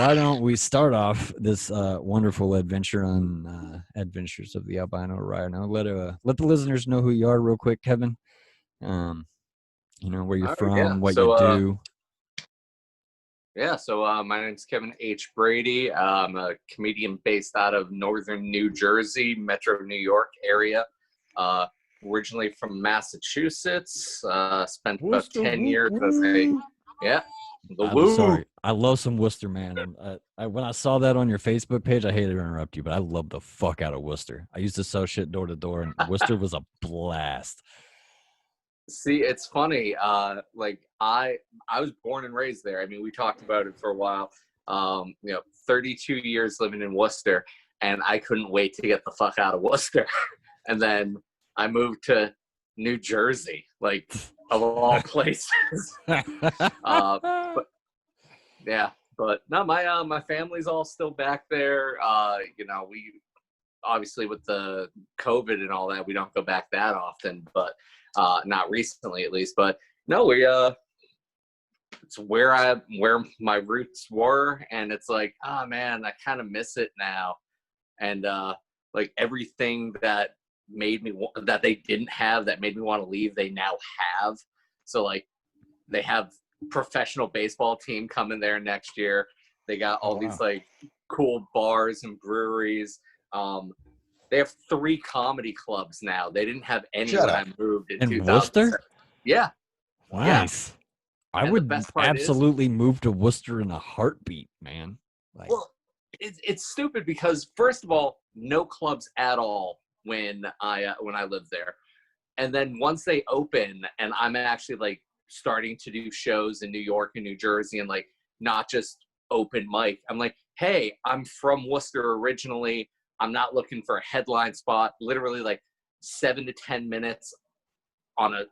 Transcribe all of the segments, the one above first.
why don't we start off this wonderful adventure on Adventures of the Albino Rhino? Let the listeners know who you are real quick, Kevin. Where you're from, what you do. So my name's Kevin H. Brady. I'm a comedian based out of northern New Jersey, Metro New York area. Originally from Massachusetts. Spent about 10 years as I'm sorry. I love some Worcester, man. And when I saw that on your Facebook page, I hate to interrupt you, but I love the fuck out of Worcester. I used to sell shit door to door, and Worcester was a blast. See, it's funny. I was born and raised there. I mean, we talked about it for a while. 32 years living in Worcester, and I couldn't wait to get the fuck out of Worcester. And then I moved to New Jersey, like of all places. But no, my family's all still back there. We obviously with the COVID and all that, we don't go back that often, but not recently at least. But no, it's where my roots were, and it's like, oh man, I kind of miss it now. And like everything that that they didn't have that made me want to leave, they now have. So like they have professional baseball team coming there next year. They got all these like cool bars and breweries. They have 3 comedy clubs now. They didn't have any when I moved in 2000. Worcester? Yeah. Nice. Yeah. I would absolutely move to Worcester in a heartbeat, man. Well, it's stupid because first of all, no clubs at all when I lived there. And then once they open and I'm actually like starting to do shows in New York and New Jersey and like not just open mic, I'm like, hey, I'm from Worcester originally. I'm not looking for a headline spot. Literally like 7 to 10 minutes on a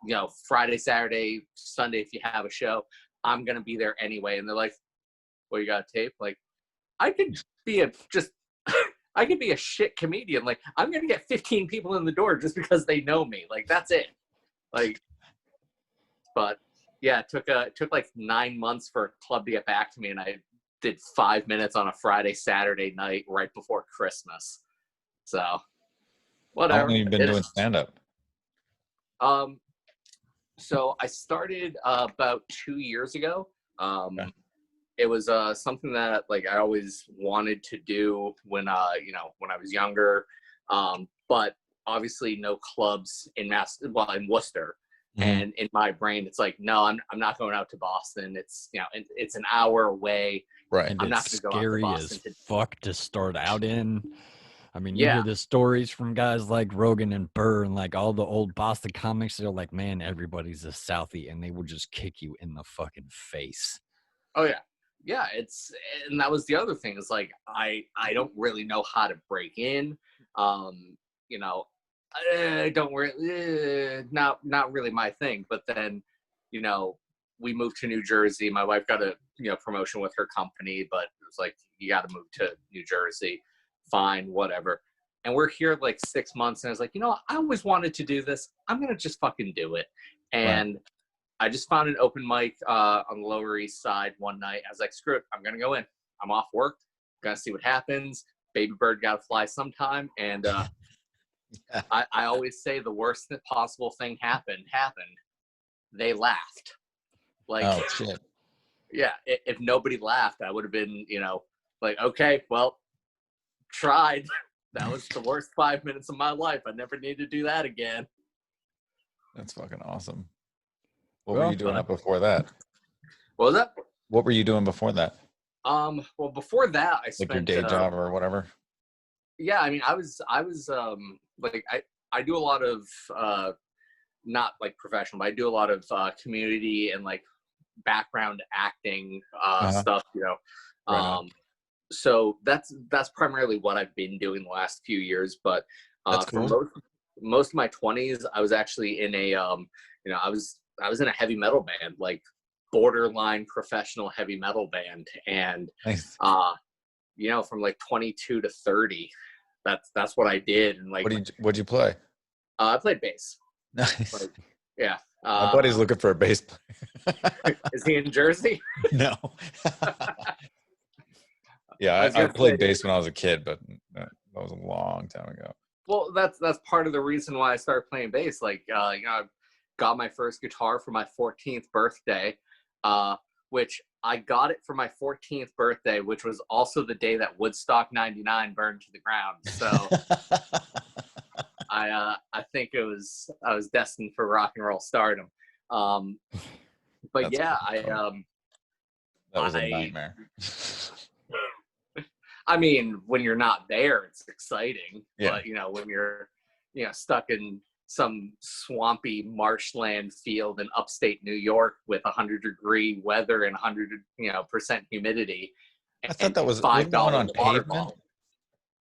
Friday, Saturday, Sunday if you have a show. I'm gonna be there anyway. And they're like, well, you got a tape? Like, I could be I could be a shit comedian. Like, I'm gonna get 15 people in the door just because they know me. Like, that's it. Like, but yeah, it took like 9 months for a club to get back to me, and I did 5 minutes on a Friday, Saturday night right before Christmas. So, whatever. How long have you been doing stand-up? So I started about 2 years ago. Okay. It was something that like I always wanted to do when I was younger. But obviously no clubs in Worcester. Mm-hmm. And in my brain, it's like, no, I'm not going out to Boston. It's it's an hour away. Right. And I'm not going to go scary out to Boston as fuck to start out in. I mean, you hear the stories from guys like Rogan and Burr and like all the old Boston comics. They're like, man, everybody's a Southie, and they will just kick you in the fucking face. Oh yeah. Yeah, and that was the other thing is like I don't really know how to break in. I don't really not really my thing. But then, we moved to New Jersey. My wife got a promotion with her company, but it was like you got to move to New Jersey. Fine, whatever. And we're here like 6 months, and I was like, I always wanted to do this. I'm gonna just fucking do it. And right. I just found an open mic on the Lower East Side one night. I was like, screw it, I'm going to go in. I'm off work. Going to see what happens. Baby bird got to fly sometime. And I always say the worst possible thing happened. They laughed. Like, oh, shit. Yeah, if nobody laughed, I would have been, like, okay, well, tried. That was the worst 5 minutes of my life. I never need to do that again. That's fucking awesome. What were you doing up before that? What was that? What were you doing before that? Well, before that, I spent like your day job or whatever. Yeah, I mean, I was like I do a lot of not like professional, but I do a lot of community and like background acting stuff. Right. So that's primarily what I've been doing the last few years. But cool. For most of my 20s, I was actually in a I was in a heavy metal band, like borderline professional heavy metal band. And, nice. From like 22 to 30, that's what I did. And like, what'd you play? I played bass. Nice. Like, yeah. My buddy's looking for a bass player. Is he in Jersey? No. Yeah, I played bass when I was a kid, but that was a long time ago. Well, that's part of the reason why I started playing bass. Like, I got my first guitar for my 14th birthday, which I got it for my 14th birthday, which was also the day that Woodstock '99 burned to the ground. So I think I was destined for rock and roll stardom. But yeah, that was a nightmare. I mean, when you're not there, it's exciting. Yeah. But when you're stuck in some swampy marshland field in upstate New York with 100-degree weather and 100% humidity. I thought that was $5 on pavement. bottle.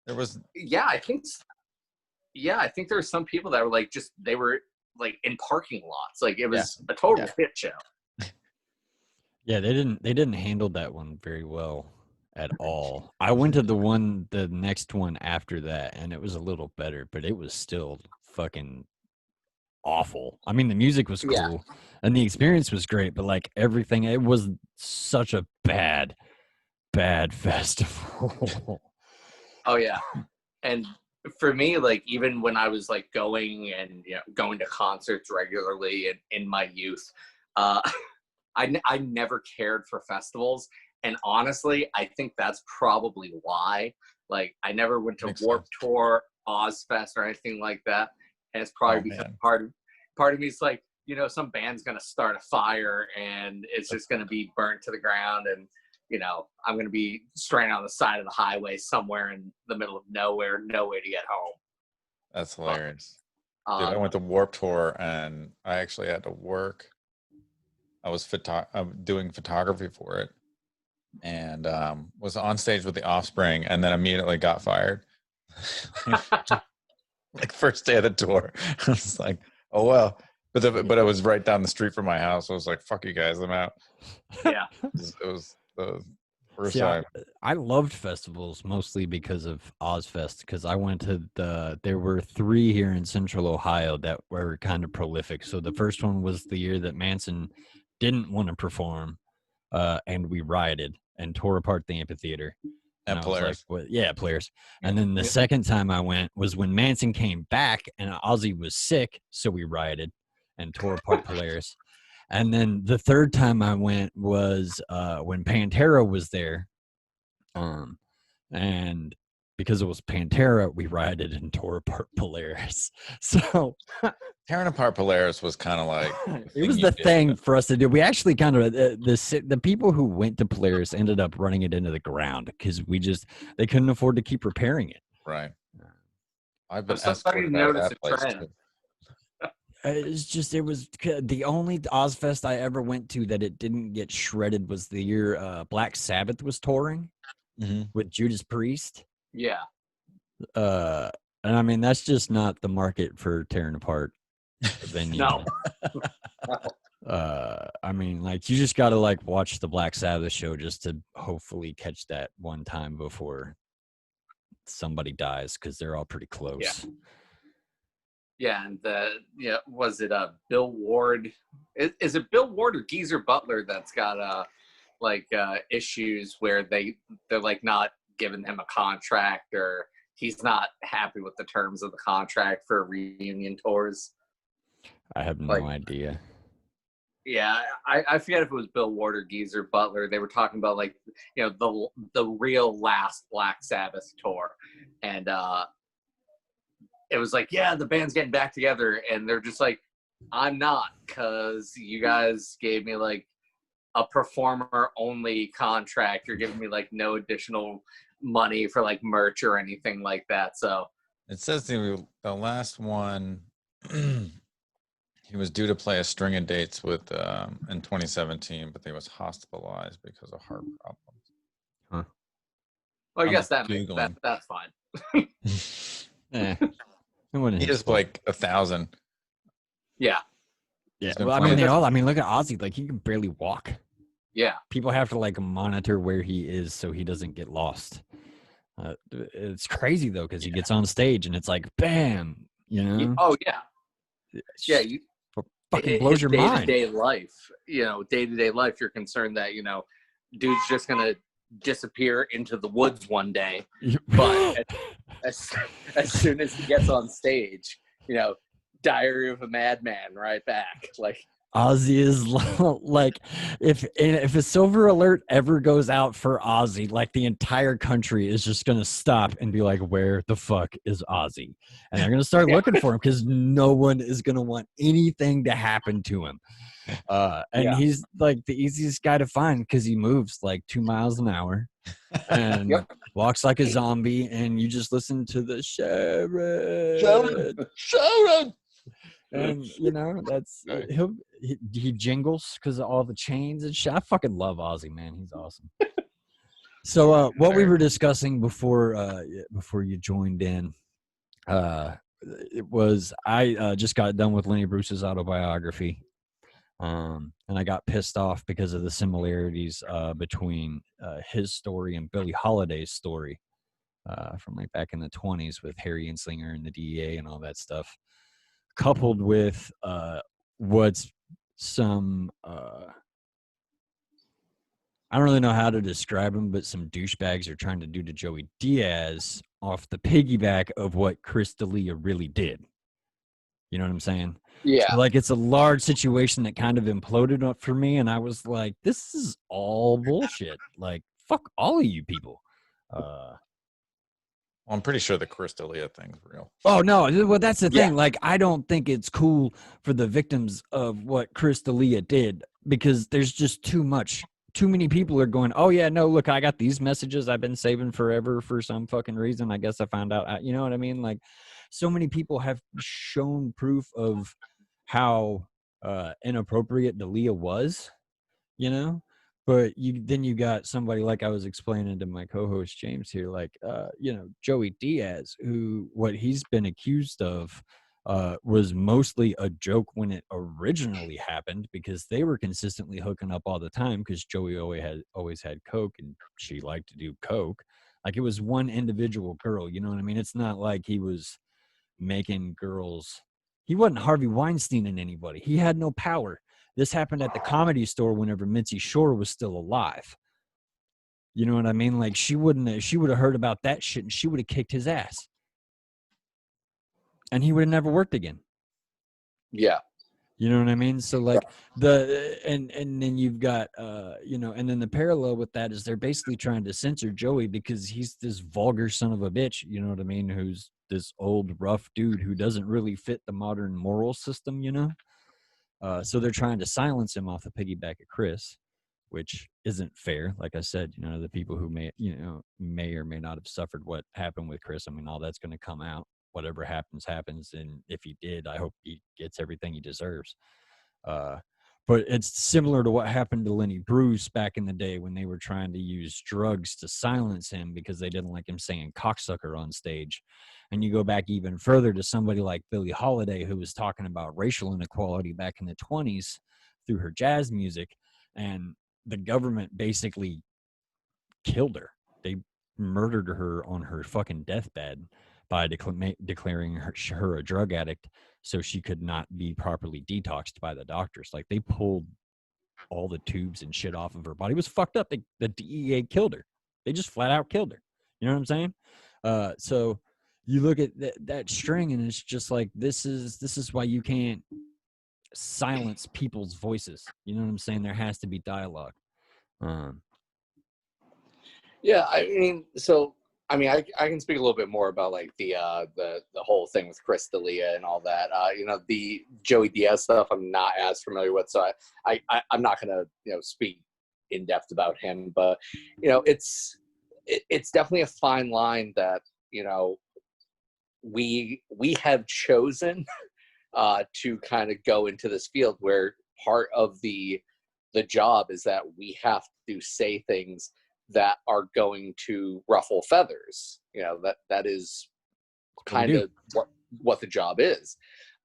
There was. Yeah, I think there were some people that were they were in parking lots. Like, it was a total shit show. Yeah, they didn't handle that one very well at all. I went to the next one after that, and it was a little better, but it was still fucking awful. I mean, the music was cool and the experience was great, but everything, it was such a bad festival. Oh yeah. And for me, even when I was going to concerts regularly in my youth, I never cared for festivals. And honestly, I think that's probably why. I never went to Warped Tour, Ozfest, or anything like that. And it's probably because part of me is some band's gonna start a fire and it's just gonna be burnt to the ground, and I'm gonna be stranded on the side of the highway somewhere in the middle of nowhere, no way to get home. That's hilarious. Dude, I went to Warped Tour and I actually had to work. I was doing photography for it, and was on stage with the Offspring, and then immediately got fired. First day of the tour, I was like, "Oh well," but it was right down the street from my house. I was like, "Fuck you guys, I'm out." Yeah, it was the first See, time. I loved festivals mostly because of Ozfest, because I went to there were 3 here in Central Ohio that were kind of prolific. So the first one was the year that Manson didn't want to perform, and we rioted and tore apart the amphitheater. And Polaris. Players. And then the second time I went was when Manson came back and Ozzy was sick, so we rioted and tore apart Polaris. And then the third time I went was when Pantera was there. And because it was Pantera, we rioted and tore apart Polaris. So tearing apart Polaris was kind of like it was the thing for us to do. We actually kind of the people who went to Polaris ended up running it into the ground because they couldn't afford to keep repairing it. Right. I've been starting to notice a trend. It was the only Ozfest I ever went to that it didn't get shredded was the year Black Sabbath was touring with Judas Priest. Yeah. And I mean, that's just not the market for tearing apart venues. No. I mean, you just got to watch the Black Sabbath show just to hopefully catch that one time before somebody dies, because they're all pretty close. Yeah, and was it Bill Ward? Is it Bill Ward or Geezer Butler that's got issues where they're not giving him a contract, or he's not happy with the terms of the contract for reunion tours? I have no idea. Yeah, I forget if it was Bill Ward or Geezer Butler. They were talking about the real last Black Sabbath tour, and it was the band's getting back together, and they're just I'm not, because you guys gave me a performer only contract. You're giving me no additional money for merch or anything like that. So it says the last one he was due to play a string of dates with in 2017, but he was hospitalized because of heart problems. Huh. Well, I guess that's fine. Yeah. He is 1,000. Yeah. Yeah. Well, I mean, look at Ozzy. He can barely walk. Yeah. People have to monitor where he is so he doesn't get lost. It's crazy though, because he gets on stage and it's bam, Oh yeah. Yeah. Fucking blows your mind. Day-to-day life, you're concerned that dude's just gonna disappear into the woods one day. But as soon as he gets on stage, Diary of a Madman right back. Like, Ozzy is like, if a silver alert ever goes out for Ozzy, like the entire country is just going to stop and be like, where the fuck is Ozzy? And they're going to start looking for him because no one is going to want anything to happen to him. And he's like the easiest guy to find because he moves like 2 miles an hour and walks like a zombie. And you just listen to the Sharon. And that's he jingles because of all the chains and shit. I fucking love Ozzy, man. He's awesome. So what we were discussing before you joined in, it was I just got done with Lenny Bruce's autobiography, and I got pissed off because of the similarities between his story and Billie Holiday's story from like back in the 1920s with Harry Anslinger and the DEA and all that stuff. Coupled with what's some I don't really know how to describe them, but some douchebags are trying to do to Joey Diaz off the piggyback of what Chris D'Elia really did. You know what I'm saying? Yeah. So, like, it's a large situation that kind of imploded up for me, and I was like, this is all bullshit. Like, fuck all of you people. I'm pretty sure the Chris D'Elia thing's real. Oh, no. Well, that's the thing. Like, I don't think it's cool for the victims of what Chris D'Elia did because there's just too much. Too many people are going, oh, yeah, no, look, I got these messages I've been saving forever for some fucking reason. I guess I found out. You know what I mean? Like, so many people have shown proof of how inappropriate D'Elia was, But you got somebody like I was explaining to my co-host James here, like Joey Diaz, who what he's been accused of was mostly a joke when it originally happened because they were consistently hooking up all the time because Joey always had coke and she liked to do coke. Like it was one individual girl, you know what I mean? It's not like he was making girls. He wasn't Harvey Weinstein in anybody. He had no power. This happened at the Comedy Store whenever Mitzi Shore was still alive. You know what I mean? Like she would have heard about that shit and she would have kicked his ass. And he would have never worked again. Yeah. You know what I mean? So like and then you've got and then the parallel with that is they're basically trying to censor Joey because he's this vulgar son of a bitch, you know what I mean, who's this old rough dude who doesn't really fit the modern moral system, So they're trying to silence him off the piggyback of Chris, which isn't fair. Like I said, the people who may or may not have suffered what happened with Chris. I mean, all that's going to come out. Whatever happens. And if he did, I hope he gets everything he deserves. But it's similar to what happened to Lenny Bruce back in the day when they were trying to use drugs to silence him because they didn't like him saying cocksucker on stage. And you go back even further to somebody like Billie Holiday, who was talking about racial inequality back in the 1920s through her jazz music. And the government basically killed her. They murdered her on her fucking deathbed by declaring her a drug addict so she could not be properly detoxed by the doctors. Like, they pulled all the tubes and shit off of her body. It was fucked up. The DEA killed her. They just flat out killed her. You know what I'm saying? So you look at that string and it's just like, this is why you can't silence people's voices. You know what I'm saying? There has to be dialogue. Yeah, I mean, I can speak a little bit more about like the whole thing with Chris D'Elia and all that. The Joey Diaz stuff I'm not as familiar with, so I'm not gonna speak in depth about him. But it's definitely a fine line that we have chosen to kind of go into this field where part of the job is that we have to say things that are going to ruffle feathers. That is kind of what the job is.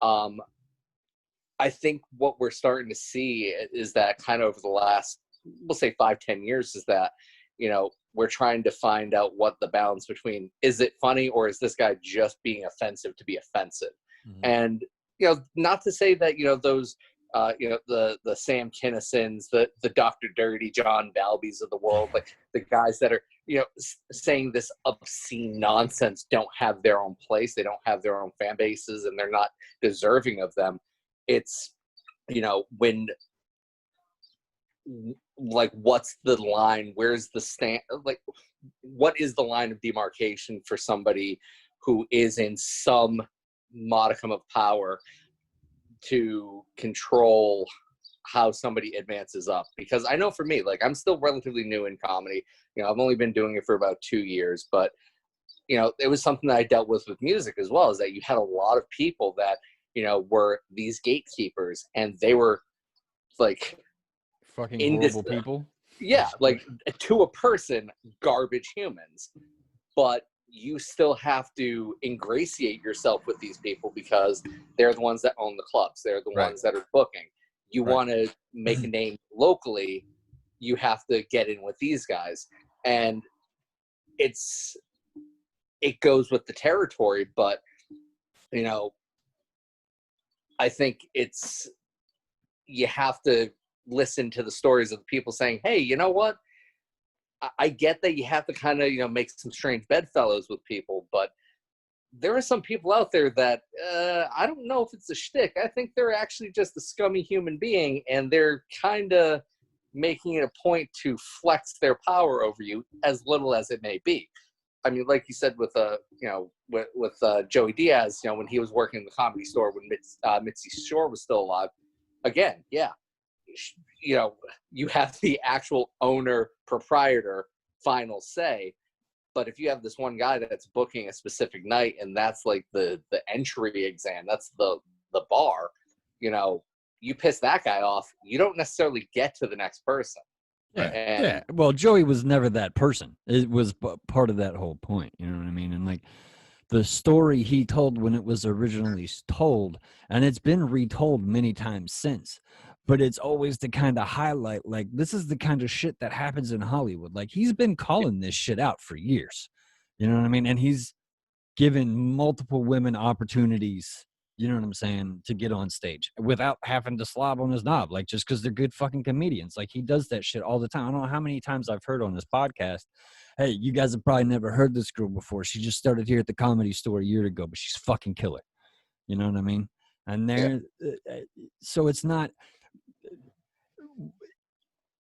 I think what we're starting to see is that kind of over the last, we'll say 5-10 years, is that, we're trying to find out what the balance between, is it funny or is this guy just being offensive to be offensive? Mm-hmm. And, not to say that, those the Sam Kinnisons, the Dr. Dirty John Balbys of the world, like the guys that are, saying this obscene nonsense don't have their own place. They don't have their own fan bases and they're not deserving of them. It's, when, like, what's the line? Where's the stand? Like, what is the line of demarcation for somebody who is in some modicum of power to control how somebody advances up? Because I know for me, like, I'm still relatively new in comedy. I've only been doing it for about 2 years, but it was something that I dealt with music as well, is that you had a lot of people that, were these gatekeepers, and they were like fucking horrible people. Yeah, like, to a person, garbage humans. But you still have to ingratiate yourself with these people because they're the ones that own the clubs. They're the ones that are booking. You want to make a name locally, you have to get in with these guys. And it goes with the territory, but, I think you have to listen to the stories of the people saying, hey, you know what? I get that you have to kind of, make some strange bedfellows with people, but there are some people out there that I don't know if it's a shtick. I think they're actually just a scummy human being, and they're kind of making it a point to flex their power over you, as little as it may be. I mean, like you said with Joey Diaz, when he was working in the Comedy Store when Mitzi Shore was still alive. Again, yeah. You have the actual owner, proprietor, final say. But if you have this one guy that's booking a specific night, and that's like the entry exam, that's the bar, you piss that guy off, you don't necessarily get to the next person. Yeah. Well, Joey was never that person. It was part of that whole point. You know what I mean? And like the story he told when it was originally told, and it's been retold many times since, but it's always to kind of highlight, like, this is the kind of shit that happens in Hollywood. Like, he's been calling this shit out for years. You know what I mean? And he's given multiple women opportunities, you know what I'm saying, to get on stage without having to slob on his knob, like, just because they're good fucking comedians. Like, he does that shit all the time. I don't know how many times I've heard on this podcast, hey, you guys have probably never heard this girl before. She just started here at the Comedy Store a year ago, but she's fucking killer. You know what I mean? And there, so it's not...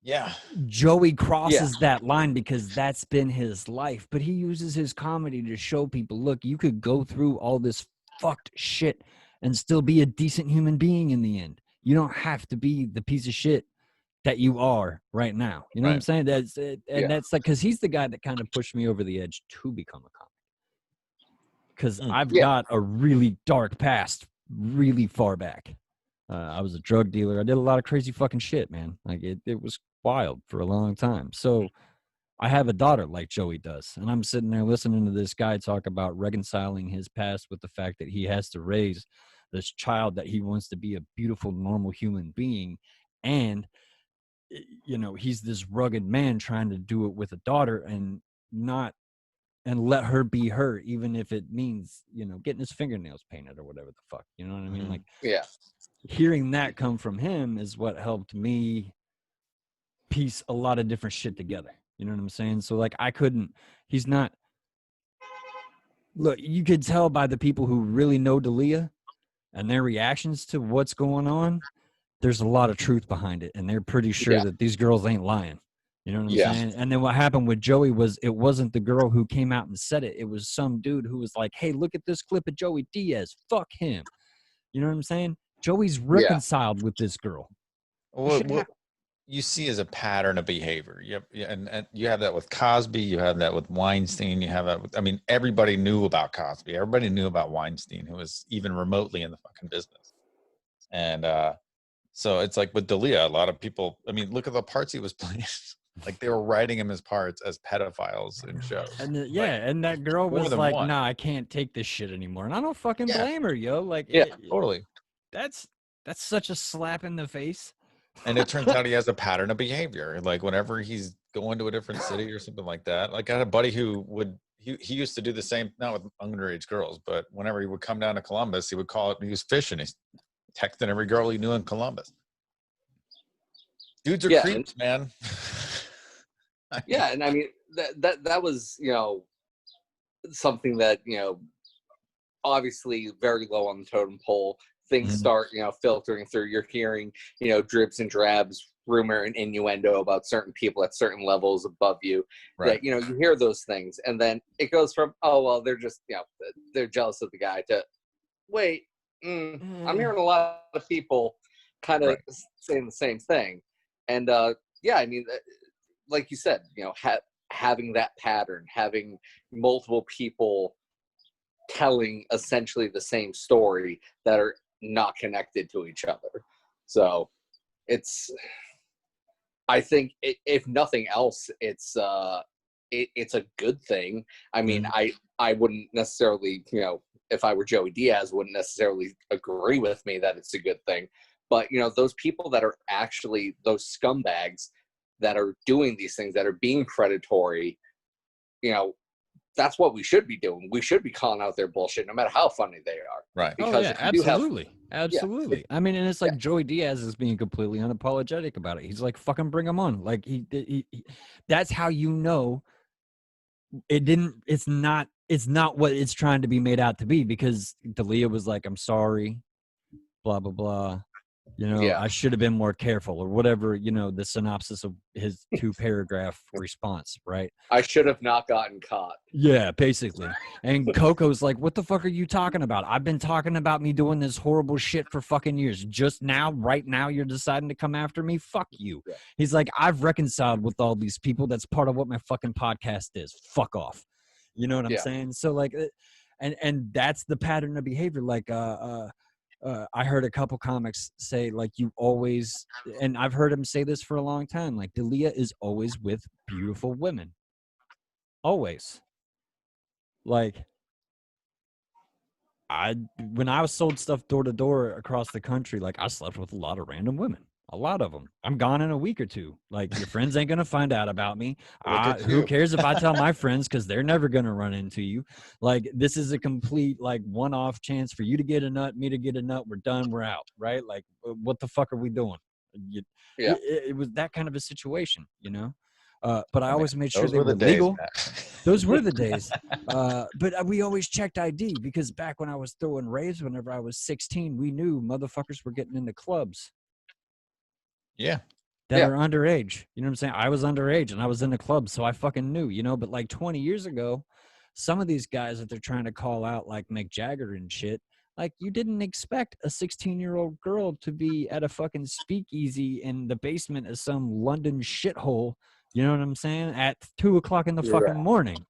Yeah. Joey crosses that line because that's been his life, but he uses his comedy to show people, look, you could go through all this fucked shit and still be a decent human being in the end. You don't have to be the piece of shit that you are right now. You know what I'm saying? That's it. And that's like, because he's the guy that kind of pushed me over the edge to become a comic. Because I've got a really dark past, really far back. I was a drug dealer. I did a lot of crazy fucking shit, man. Like, it was wild for a long time. So I have a daughter like Joey does, and I'm sitting there listening to this guy talk about reconciling his past with the fact that he has to raise this child that he wants to be a beautiful, normal human being. And, he's this rugged man trying to do it with a daughter and let her be her, even if it means, getting his fingernails painted or whatever the fuck. You know what I mean? Like, hearing that come from him is what helped me piece a lot of different shit together. You know what I'm saying? So, like, he's not, look, you could tell by the people who really know D'Elia and their reactions to what's going on, there's a lot of truth behind it. And they're pretty sure that these girls ain't lying. You know what I'm saying? And then what happened with Joey was, it wasn't the girl who came out and said it. It was some dude who was like, hey, look at this clip of Joey Diaz. Fuck him. You know what I'm saying? Joey's reconciled with this girl. What you see is a pattern of behavior. And you have that with Cosby. You have that with Weinstein. You have that with, everybody knew about Cosby. Everybody knew about Weinstein, who was even remotely in the fucking business. And so it's like with D'Elia, a lot of people, look at the parts he was playing. Like, they were writing him as parts as pedophiles in shows. And and that girl was like, nah, I can't take this shit anymore. And I don't fucking blame her, yo. Like, totally. That's such a slap in the face. And it turns out he has a pattern of behavior. Like, whenever he's going to a different city or something like that. Like, I had a buddy who he used to do the same, not with underage girls, but whenever he would come down to Columbus, he would call it, he was fishing. texting every girl he knew in Columbus. Dudes are creeps, man. Yeah, and I mean that was, you know, something that, you know, obviously very low on the totem pole. Things start, you know, filtering through. You're hearing, you know, dribs and drabs, rumor and innuendo about certain people at certain levels above you. Right. That, you know, you hear those things, and then it goes from, oh well, they're just, you know, they're jealous of the guy, to wait, I'm hearing a lot of people kind of saying the same thing. And yeah, I mean, like you said, you know, having that pattern, having multiple people telling essentially the same story that are not connected to each other. So it's, I think if nothing else, it's a good thing. I mean, I wouldn't necessarily, you know, if I were Joey Diaz, wouldn't necessarily agree with me that it's a good thing. But, you know, those people that are actually those scumbags that are doing these things, that are being predatory, you know, that's what we should be doing. We should be calling out their bullshit, no matter how funny they are. Right. Because absolutely. Absolutely. I mean, and it's like Joey Diaz is being completely unapologetic about it. He's like, fucking bring him on. Like, he that's how you know it's not what it's trying to be made out to be, because Dalia was like, I'm sorry, blah, blah, blah. You know, I should have been more careful, or whatever, you know, the synopsis of his 2-paragraph response, right? I should have not gotten caught. Yeah, basically. And Coco's like, what the fuck are you talking about? I've been talking about me doing this horrible shit for fucking years. Just now, right now, you're deciding to come after me? Fuck you. Yeah. He's like, I've reconciled with all these people. That's part of what my fucking podcast is. Fuck off. You know what I'm saying? So like, and that's the pattern of behavior. Like, I heard a couple comics say, like, you always, and I've heard him say this for a long time, like, Dalia is always with beautiful women. Always. Like, when I was sold stuff door to door across the country, like, I slept with a lot of random women. A lot of them. I'm gone in a week or two. Like, your friends ain't gonna find out about me. Who cares if I tell my friends, because they're never gonna run into you. Like, this is a complete, like, one-off chance for you to get a nut, me to get a nut. We're done. We're out. Right? Like, what the fuck are we doing? It was that kind of a situation, you know. But I always made sure they were legal. Those were the days. But we always checked ID, because back when I was throwing raves, whenever I was 16, we knew motherfuckers were getting into clubs. Yeah. That are underage. You know what I'm saying? I was underage and I was in the club, so I fucking knew, you know. But like 20 years ago, some of these guys that they're trying to call out, like Mick Jagger and shit, like, you didn't expect a 16-year-old girl to be at a fucking speakeasy in the basement of some London shithole, you know what I'm saying, at 2:00 in the fucking morning.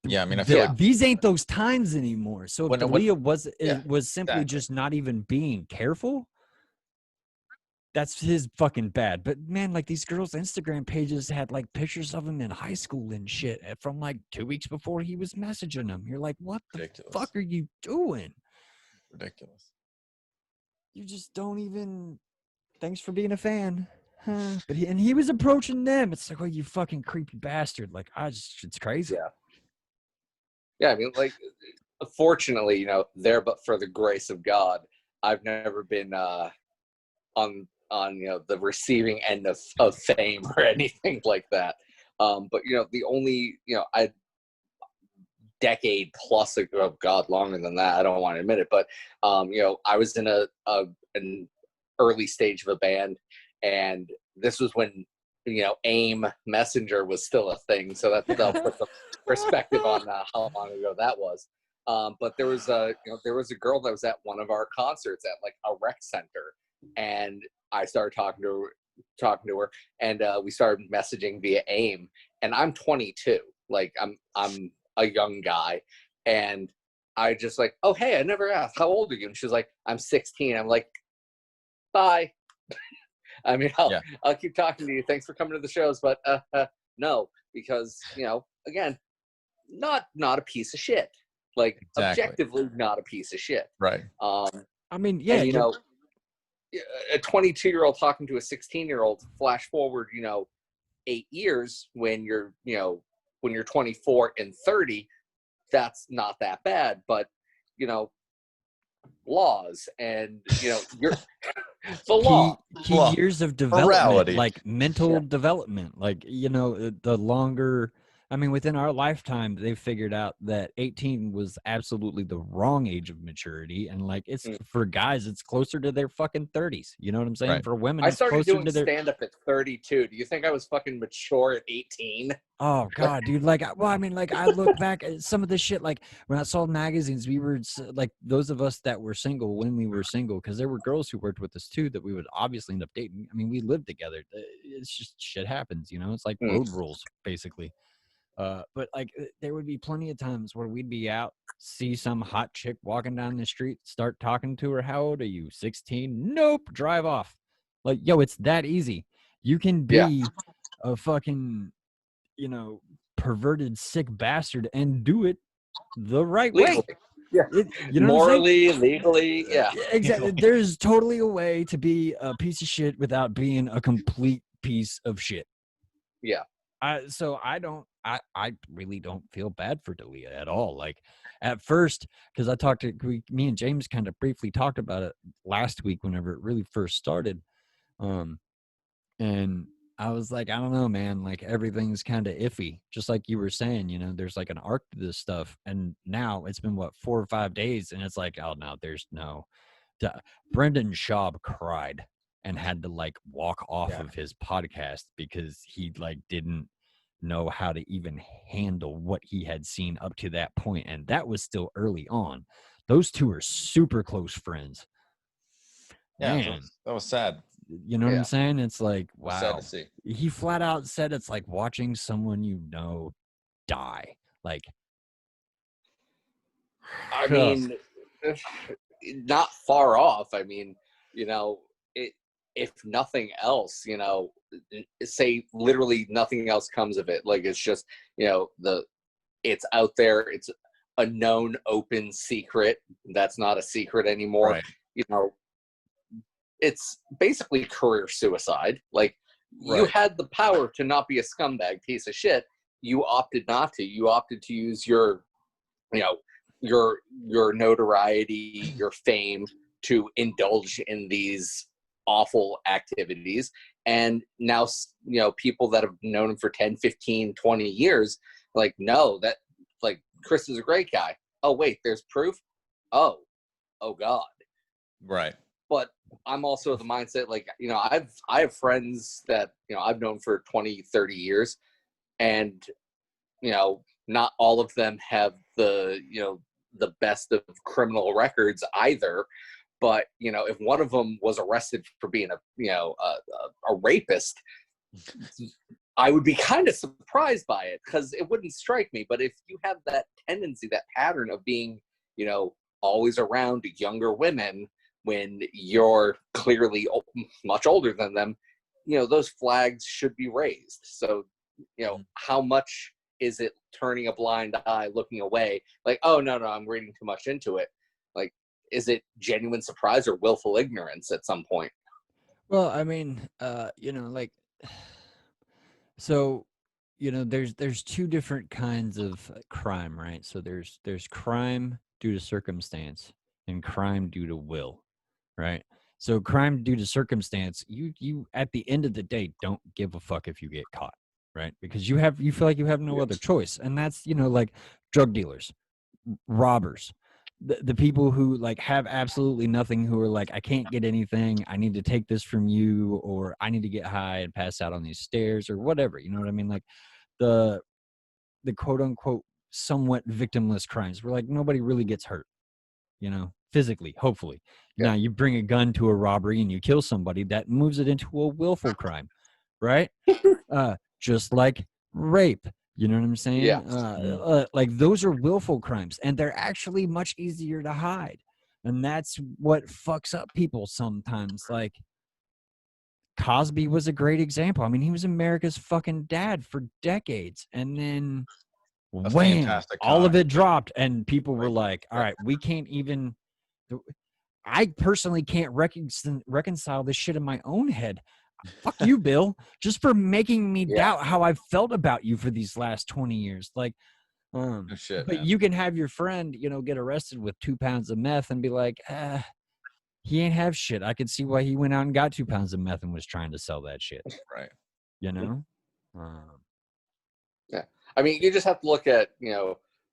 Yeah, I mean, I feel like these ain't those times anymore. So if Dalia was simply exactly. just not even being careful, that's his fucking bad. But man, like, these girls' Instagram pages had like pictures of him in high school and shit from like 2 weeks before he was messaging them. You're like, what the fuck are you doing? Ridiculous. You just don't even. Thanks for being a fan. Huh? But he was approaching them. It's like, oh, you fucking creepy bastard. Like, it's crazy. Yeah, I mean, like, fortunately, you know, there, but for the grace of God, I've never been on you know, the receiving end of fame or anything like that. But you know, the only, you know, I decade plus ago, oh God, longer than that, I don't want to admit it, but you know, I was in an early stage of a band, and this was when, you know, AIM Messenger was still a thing, so that they'll put some perspective on how long ago that was. But there was a girl that was at one of our concerts at like a rec center, and I started talking to her, and we started messaging via AIM. And I'm 22, like I'm a young guy, and I just like, oh hey, I never asked, how old are you? And she's like, I'm 16. I'm like, bye. I mean, I'll keep talking to you. Thanks for coming to the shows, but no, because, you know, again, not a piece of shit. Like, objectively, not a piece of shit. Right. I mean, yeah, and, you know, a 22-year-old talking to a 16-year-old. Flash forward, you know, 8 years, when you're 24 and 30, that's not that bad. But, you know, laws, and you're the law. Key years of development, morality. like mental development, like the longer. I mean, within our lifetime, they figured out that 18 was absolutely the wrong age of maturity, and like it's for guys, it's closer to their fucking 30s. You know what I'm saying? Right. For women, I it's started closer doing to their stand-up at 32. Do you think I was fucking mature at 18? Oh God, dude! Like, well, I mean, like, I look back at some of the shit. Like, when I saw magazines, we were like, those of us that were single when we were single, because there were girls who worked with us too that we would obviously end up dating. I mean, we lived together. It's just shit happens, It's like road rules, basically. But like, there would be plenty of times where we'd be out, see some hot chick walking down the street, start talking to her. How old are you? 16? Nope. Drive off. Like, yo, it's that easy. You can be a fucking perverted sick bastard and do it the right Legally. way. Yeah. You know morally, legally, yeah. Exactly. There's totally a way to be a piece of shit without being a complete piece of shit. Yeah. So I really don't feel bad for Dalia at all. Like at first, because me and James kind of briefly talked about it last week whenever it really first started. And I was like, I don't know, man, like everything's kind of iffy. Just like you were saying, there's like an arc to this stuff. And now it's been 4 or 5 days and it's like, oh no, there's no. Brendan Schaub cried and had to like walk off of his podcast because he like didn't know how to even handle what he had seen up to that point. And that was still early on. Those two are super close friends. Yeah, man, that was sad. You know what I'm saying? It's like, wow. Sad to see. He flat out said it's like watching someone die. Like, I mean, not far off. I mean, if nothing else, say literally nothing else comes of it. Like it's just, it's out there. It's a known open secret. That's not a secret anymore. Right. It's basically career suicide. Like you had the power to not be a scumbag piece of shit. You opted not to. You opted to use your notoriety, your fame to indulge in these awful activities. And now, people that have known him for 10, 15, 20 years, like, no, that like Chris is a great guy. Oh, wait, there's proof. Oh God. Right. But I'm also of the mindset, like, I have friends that, I've known for 20, 30 years, and, not all of them have the best of criminal records either. But, if one of them was arrested for being a rapist, I would be kind of surprised by it because it wouldn't strike me. But if you have that tendency, that pattern of being, always around younger women, when you're clearly much older than them, those flags should be raised. So, how much is it turning a blind eye, looking away? Like, oh, no, I'm reading too much into it. Like, is it genuine surprise or willful ignorance at some point? Well, I mean, so, there's two different kinds of crime, right? So there's crime due to circumstance and crime due to will. Right. So crime due to circumstance, you at the end of the day don't give a fuck if you get caught, right? Because you feel like you have no other choice. And that's, like drug dealers, robbers, the people who like have absolutely nothing, who are like, I can't get anything, I need to take this from you, or I need to get high and pass out on these stairs or whatever. You know what I mean? Like the quote unquote somewhat victimless crimes where like nobody really gets hurt. Physically, hopefully. Now you bring a gun to a robbery and you kill somebody, that moves it into a willful crime, right? Just like rape, you know what I'm saying? Like those are willful crimes, and they're actually much easier to hide, and that's what fucks up people sometimes. Like Cosby was a great example. I mean, he was America's fucking dad for decades, and then wham, all of it dropped, and people were like, all right, we can't even, I personally can't reconcile this shit in my own head. Fuck you, Bill, just for making me doubt how I've felt about you for these last 20 years. Like, No shit, but man. you can have your friend, get arrested with 2 pounds of meth and be like, he ain't have shit. I could see why he went out and got 2 pounds of meth and was trying to sell that shit. Right. Yeah. I mean, you just have to look at,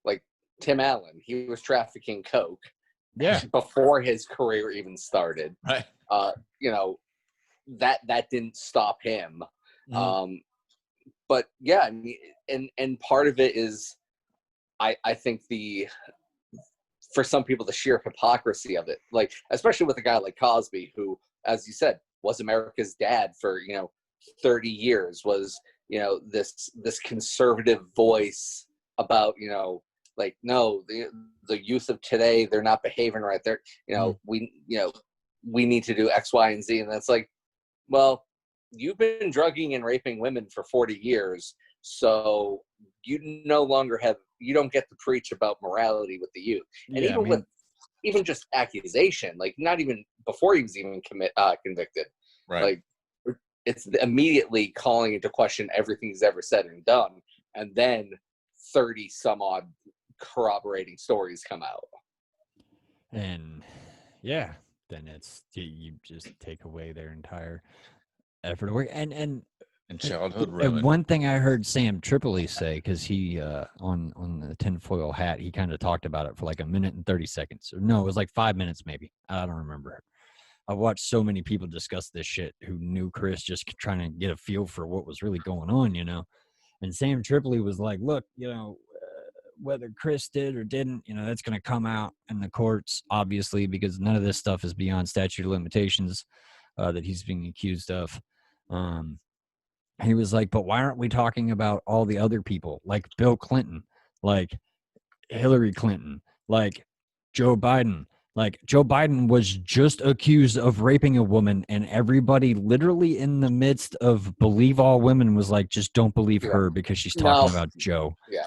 like Tim Allen. He was trafficking coke before his career even started. Right. That didn't stop him. Mm-hmm. But yeah, I mean, and part of it is, I think for some people, the sheer hypocrisy of it, like, especially with a guy like Cosby, who, as you said, was America's dad for, 30 years, was, this conservative voice about, like, no, the youth of today, they're not behaving right. They're, we need to do X, Y, and Z. And that's like, well, you've been drugging and raping women for 40 years. So you don't get to preach about morality with the youth. And even just accusation, like, not even before he was even convicted, right? Like, it's immediately calling into question everything he's ever said and done. And then 30 some odd corroborating stories come out. And then you just take away their entire effort of work. And childhood ruin. And one thing I heard Sam Tripoli say, because he on the tinfoil hat, he kind of talked about it for like 1 minute and 30 seconds. No, it was like 5 minutes maybe. I don't remember. I've watched so many people discuss this shit who knew Chris, just trying to get a feel for what was really going on, And Sam Tripoli was like, look, whether Chris did or didn't, that's going to come out in the courts, obviously, because none of this stuff is beyond statute of limitations that he's being accused of. He was like, but why aren't we talking about all the other people, like Bill Clinton, like Hillary Clinton, like Joe Biden? Like, Joe Biden was just accused of raping a woman, and everybody literally in the midst of believe all women was like, just don't believe her because she's talking about Joe. Yeah.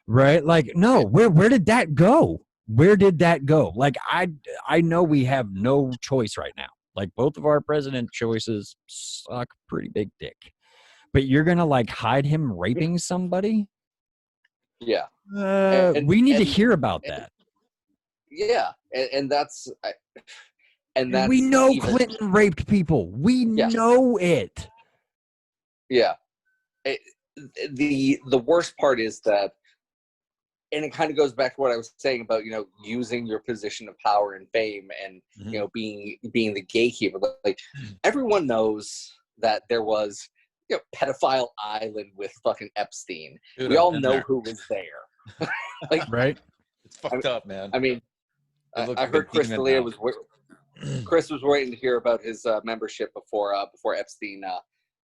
Right? Like, no, where did that go? Where did that go? Like, I know we have no choice right now. Like, both of our president choices suck pretty big dick. But you're going to, like, hide him raping somebody? Yeah. We need to hear about that. Yeah. And that's we know Clinton raped people. We know it. Yeah. The worst part is that, and it kind of goes back to what I was saying about, using your position of power and fame and, being the gatekeeper. Like, everyone knows that there was, pedophile island with fucking Epstein. Dude, we all know who was there. Like, right? It's fucked up, man. I mean, I heard Chris D'Elia Chris was waiting to hear about his membership before Epstein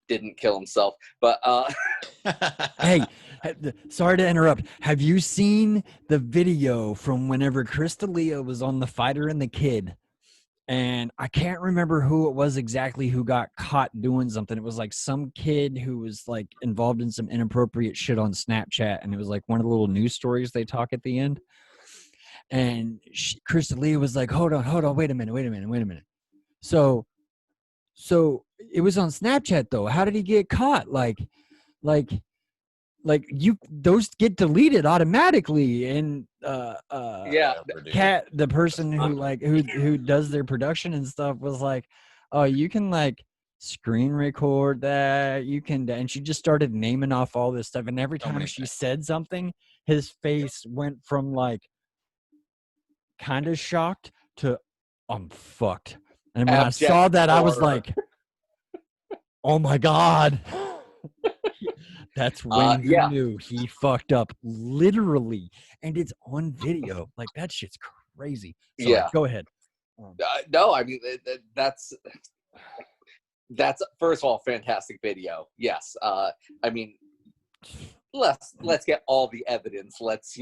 didn't kill himself. But hey, sorry to interrupt. Have you seen the video from whenever Chris D'Elia was on The Fighter and the Kid? And I can't remember who it was exactly who got caught doing something. It was like some kid who was like involved in some inappropriate shit on Snapchat. And it was like one of the little news stories they talk at the end. And Chris D'Elia was like, hold on, wait a minute. So it was on Snapchat though. How did he get caught? Like those get deleted automatically. And Kat, the person who does their production and stuff, was like, oh, you can like screen record that, you can, and she just started naming off all this stuff. And every time she said something, his face went from like kind of shocked to I'm fucked. And when I saw that, I was like, oh my God. That's when you knew he fucked up, literally. And it's on video. Like, that shit's crazy. Sorry, go ahead. No, I mean, that's first of all, fantastic video. Yes. I mean, let's get all the evidence. Let's,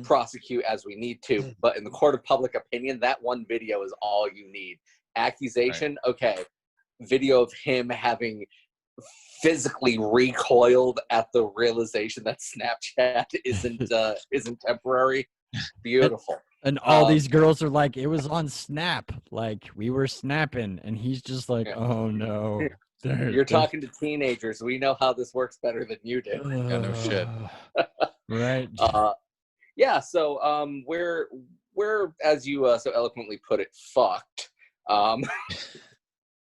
prosecute as we need to. But in the court of public opinion, that one video is all you need. Accusation, okay. Video of him having physically recoiled at the realization that Snapchat isn't temporary. Beautiful. And all these girls are like, it was on Snap, like we were snapping, and he's just like, oh no. You're talking to teenagers. We know how this works better than you do. Yeah, no shit. Right. Yeah. So we're as you so eloquently put it, fucked.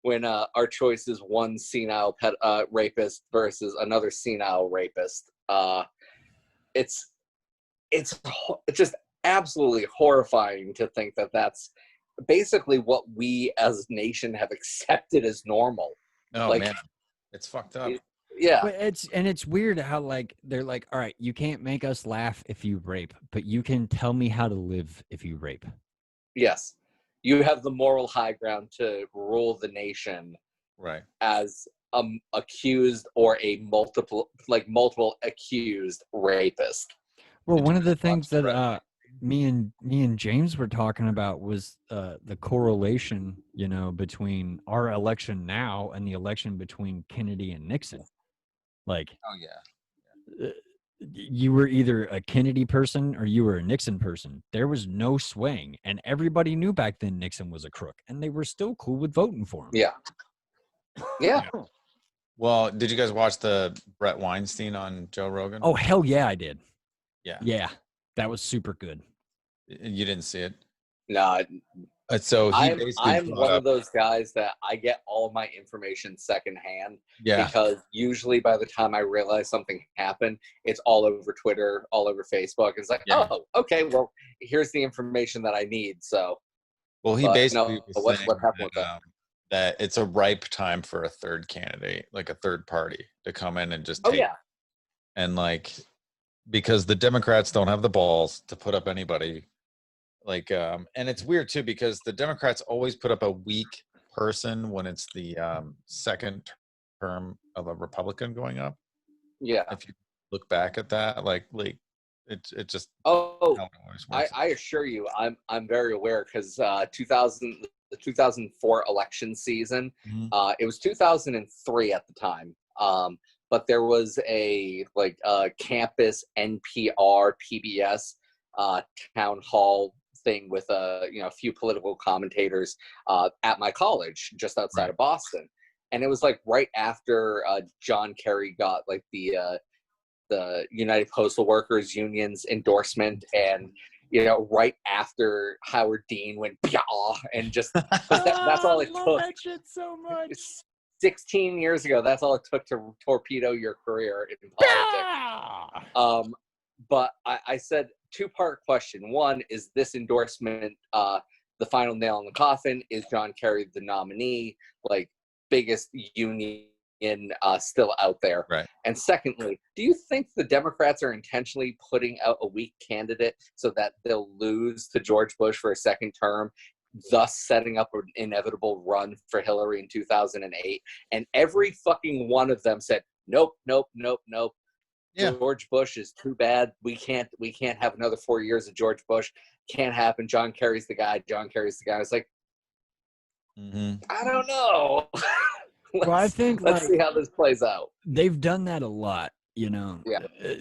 When our choice is one senile rapist versus another senile rapist, it's just absolutely horrifying to think that that's basically what we as a nation have accepted as normal. Oh, like, man, it's fucked up. Yeah. But it's weird how like they're like, all right, you can't make us laugh if you rape, but you can tell me how to live if you rape. Yes. You have the moral high ground to rule the nation, right, as accused or a multiple accused rapist. Well, one of the things that me and James were talking about was the correlation, you know, between our election now and the election between Kennedy and Nixon. Like, oh yeah, you were either a Kennedy person or you were a Nixon person. There was no swaying, and everybody knew back then Nixon was a crook, and they were still cool with voting for him. Yeah. Yeah. Well, did you guys watch the Brett Weinstein on Joe Rogan? Oh, hell yeah, I did. Yeah. Yeah. That was super good. You didn't see it? No. So I'm one of those guys that I get all of my information secondhand. Yeah. Because usually by the time I realize something happened, it's all over Twitter, all over Facebook. It's like, oh, okay, well, here's the information that I need. So. Well, he basically was saying what happened with that? That it's a ripe time for a third candidate, like a third party, to come in and just take. Oh yeah. And like, because the Democrats don't have the balls to put up anybody. Like, and it's weird too, because the Democrats always put up a weak person when it's the second term of a Republican going up. Yeah. If you look back at that, like it just. Oh, I assure you, I'm very aware, because the 2004 election season, it was 2003 at the time. But there was a campus NPR PBS town hall thing with a few political commentators at my college just outside of Boston, and it was like right after John Kerry got like the United Postal Workers Union's endorsement, and right after Howard Dean went and just that's all it took. That shit so much. 16 years ago, that's all it took to torpedo your career in politics. But I said, two-part question. One, is this endorsement the final nail in the coffin? Is John Kerry the nominee? Like, biggest union still out there? Right. And secondly, do you think the Democrats are intentionally putting out a weak candidate so that they'll lose to George Bush for a second term, thus setting up an inevitable run for Hillary in 2008? And every fucking one of them said, nope. Yeah. George Bush is too bad. We can't have another 4 years of George Bush. Can't happen. John Kerry's the guy. I was like, I don't know. I think let's see how this plays out. They've done that a lot, Yeah.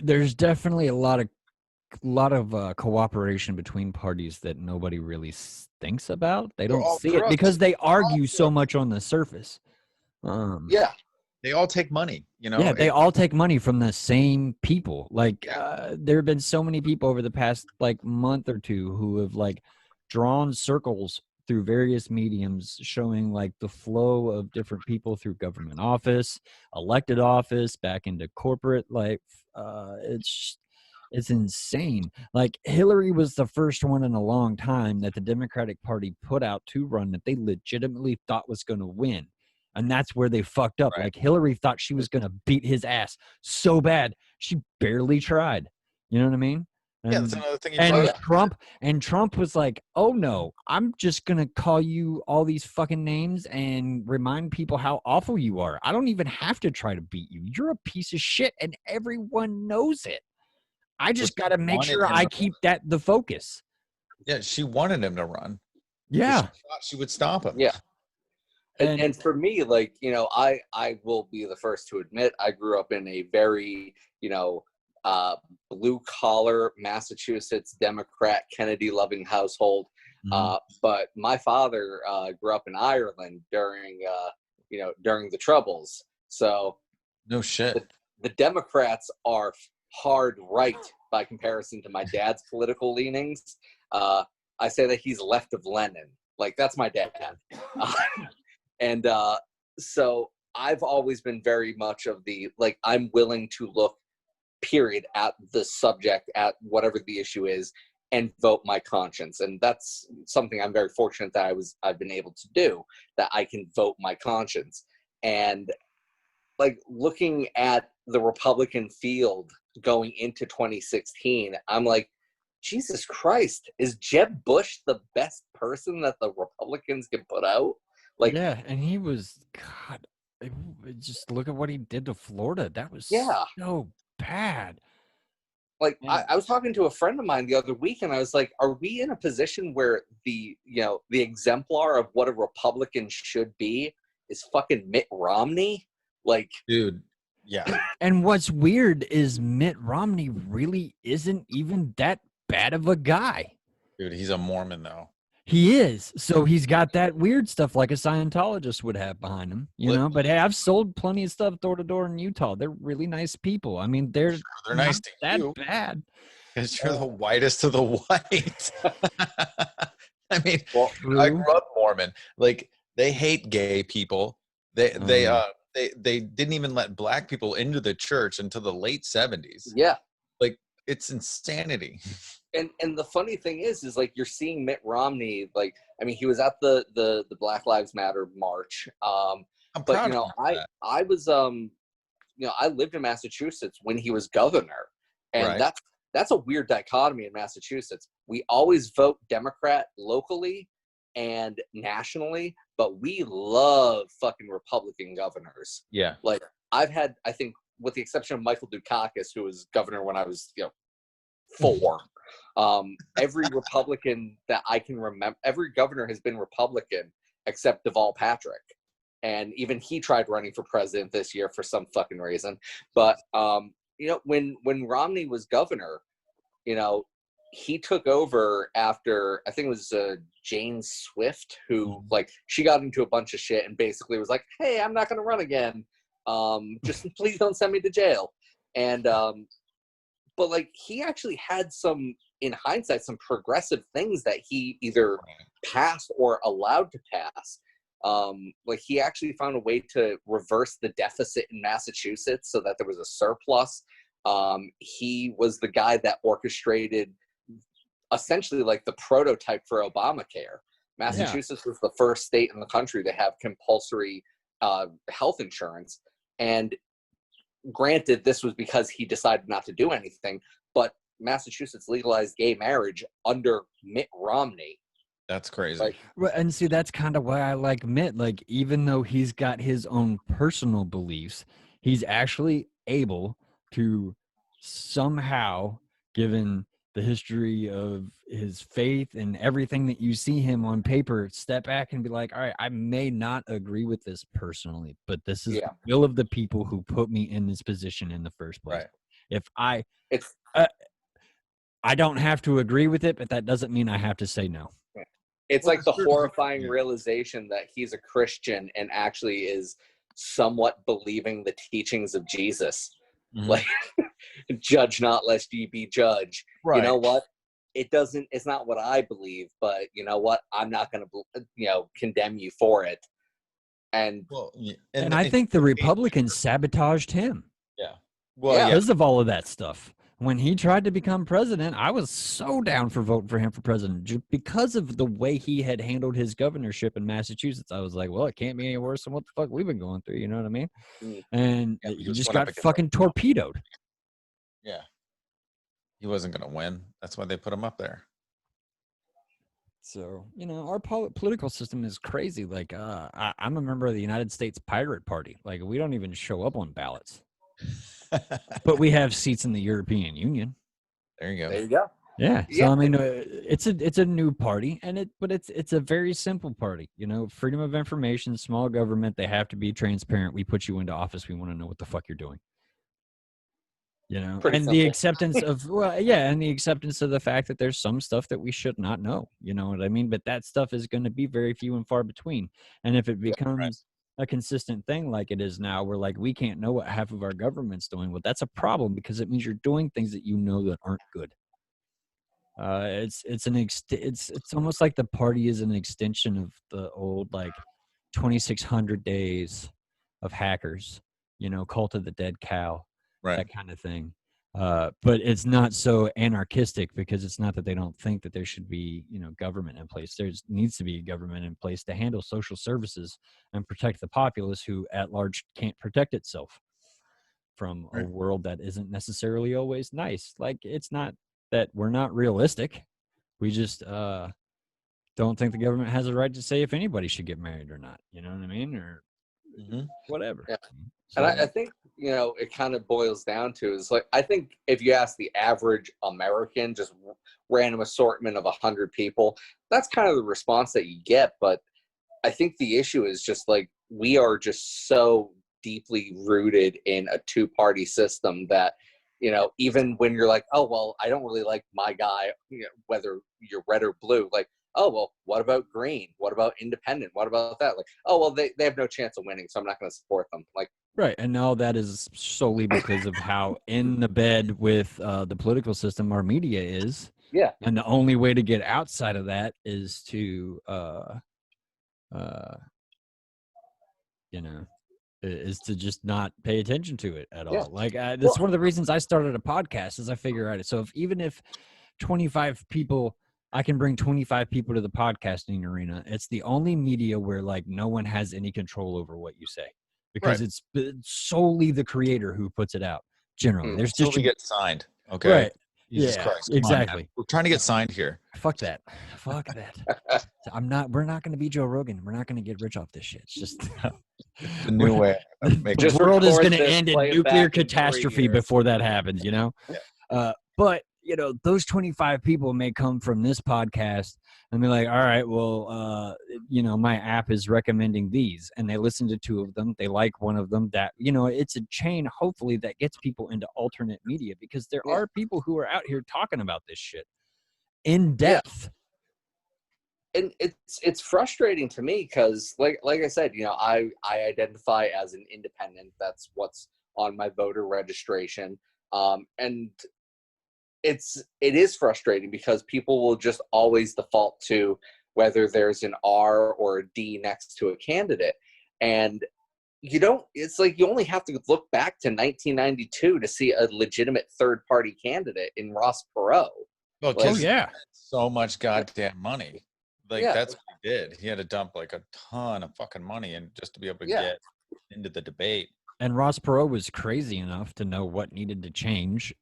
There's definitely a lot of cooperation between parties that nobody really thinks about. They don't see it because they argue so much on the surface. They all take money, Yeah, they all take money from the same people. Like, there have been so many people over the past month or two who have drawn circles through various mediums showing the flow of different people through government office, elected office, back into corporate life. It's insane. Hillary was the first one in a long time that the Democratic Party put out to run that they legitimately thought was going to win. And that's where they fucked up. Right. Hillary thought she was going to beat his ass so bad. She barely tried. You know what I mean? Yeah, that's another thing. Trump was like, oh no, I'm just going to call you all these fucking names and remind people how awful you are. I don't even have to try to beat you. You're a piece of shit and everyone knows it. I just got to make sure I keep the focus. Yeah, she wanted him to run. Yeah. She thought she would stop him. Yeah. And for me, I will be the first to admit I grew up in a very, blue-collar Massachusetts Democrat, Kennedy-loving household. But my father grew up in Ireland during the Troubles. So no shit. The Democrats are hard right by comparison to my dad's political leanings. I say that he's left of Lenin. Like, that's my dad. And so I've always been very much of the, like, I'm willing to look, period, at the subject, at whatever the issue is, and vote my conscience. And that's something I'm very fortunate that I've been able to do, that I can vote my conscience. And like, looking at the Republican field going into 2016, I'm like, Jesus Christ, is Jeb Bush the best person that the Republicans can put out? Like, yeah, and he was, God, just look at what he did to Florida. That was so bad. Like, I was talking to a friend of mine the other week, and I was like, are we in a position where the exemplar of what a Republican should be is fucking Mitt Romney? Like, dude, yeah. And what's weird is Mitt Romney really isn't even that bad of a guy. Dude, he's a Mormon, though. He is. So he's got that weird stuff like a Scientologist would have behind him, you know? But hey, I've sold plenty of stuff door to door in Utah. They're really nice people. I mean, they're nice to that you. bad. Because you're the whitest of the white. I mean, True. I grew up Mormon. Like, they hate gay people. They didn't even let black people into the church until the late 70s. Yeah. Like, it's insanity. And the funny thing is like, you're seeing Mitt Romney, like, I mean, he was at the Black Lives Matter march. I'm but proud you know, of that. I was I lived in Massachusetts when he was governor, and Right. that's a weird dichotomy in Massachusetts. We always vote Democrat locally and nationally, but we love fucking Republican governors. Yeah. Like, I've had, I think, with the exception of Michael Dukakis, who was governor when I was 4. Every Republican that I can remember, every governor has been Republican except Deval Patrick. And even he tried running for president this year for some fucking reason. But, when Romney was governor, he took over after, I think it was Jane Swift, who, like, she got into a bunch of shit and basically was like, hey, I'm not going to run again. Just please don't send me to jail. And, but, like, he actually had some, in hindsight, some progressive things that he either passed or allowed to pass. Like, he actually found a way to reverse the deficit in Massachusetts so that there was a surplus. He was the guy that orchestrated essentially like the prototype for Obamacare. Massachusetts was the first state in the country to have compulsory health insurance. And granted, this was because he decided not to do anything, but Massachusetts legalized gay marriage under Mitt Romney. That's crazy. Like, And see, that's kind of why I like Mitt. Like, even though he's got his own personal beliefs, he's actually able to somehow, given the history of his faith and everything that you see him on paper, step back and be like, all right, I may not agree with this personally, but this is the will of the people who put me in this position in the first place. Right. If I don't have to agree with it, but that doesn't mean I have to say no. It's like the horrifying realization that he's a Christian and actually is somewhat believing the teachings of Jesus. Mm-hmm. Like, judge not lest ye be judged. Right. You know what? It's not what I believe, but you know what? I'm not going to, condemn you for it. And I think the Republicans sabotaged him. Yeah. Because of all of that stuff. When he tried to become president, I was so down for voting for him for president. Just because of the way he had handled his governorship in Massachusetts, I was like, well, it can't be any worse than what the fuck we've been going through. You know what I mean? And he just got fucking torpedoed. Yeah. He wasn't going to win. That's why they put him up there. So, our political system is crazy. Like, I'm a member of the United States Pirate Party. Like, we don't even show up on ballots. But we have seats in the European Union. There you go. There you go. Yeah. So I mean, it's a new party, but it's a very simple party. Freedom of information, small government. They have to be transparent. We put you into office. We want to know what the fuck you're doing. Pretty and simple. The acceptance of and the acceptance of the fact that there's some stuff that we should not know. You know what I mean? But that stuff is going to be very few and far between. And if it becomes a consistent thing like it is now, where like we can't know what half of our government's doing. Well, that's a problem, because it means you're doing things that you know that aren't good. It's almost like the party is an extension of the old like 2600 days of hackers, you know, Cult of the Dead Cow, Right. that kind of thing. But it's not so anarchistic, because it's not that they don't think that there should be, you know, government in place. There needs to be a government in place to handle social services and protect the populace who at large can't protect itself from a world that isn't necessarily always nice. Like, it's not that we're not realistic. We just don't think the government has a right to say if anybody should get married or not. You know what I mean? Or whatever. Yeah. So, and I think, you know, it kind of boils down to is like, I think if you ask the average American, just random assortment of 100 people, that's kind of the response that you get. But I think the issue is just like, we are just so deeply rooted in a two-party system that, you know, even when you're like, oh, well, I don't really like my guy, you know, whether you're red or blue, like, oh, well, what about green? What about independent? What about that? Like, oh, well, they have no chance of winning, so I'm not going to support them. Like, right. And now that is solely because of how in the bed with the political system our media is. Yeah. And the only way to get outside of that is to, you know, is to just not pay attention to it at all. Like, that's one of the reasons I started a podcast, is I figure out it. So even if 25 people, I can bring 25 people to the podcasting arena, it's the only media where like no one has any control over what you say, because it's solely the creator who puts it out. Generally, there's just to get signed. Okay. Right. Jesus Christ. Exactly. We're trying to get signed here. Fuck that. We're not going to be Joe Rogan. We're not going to get rich off this shit. It's just the new way. The world is going to end in nuclear catastrophe before that happens, you know? Yeah. But, you know, those 25 people may come from this podcast and be like, all right, well, you know, my app is recommending these, and they listen to two of them. They like one of them. That, you know, it's a chain, hopefully, that gets people into alternate media, because there are people who are out here talking about this shit in depth. And it's frustrating to me, because like I said, you know, I identify as an independent. That's what's on my voter registration. And it is frustrating, because people will just always default to whether there's an R or a D next to a candidate. And it's like you only have to look back to 1992 to see a legitimate third-party candidate in Ross Perot. Well, so much goddamn money. Like, that's what he did. He had to dump like a ton of fucking money and just to be able to get into the debate. And Ross Perot was crazy enough to know what needed to change,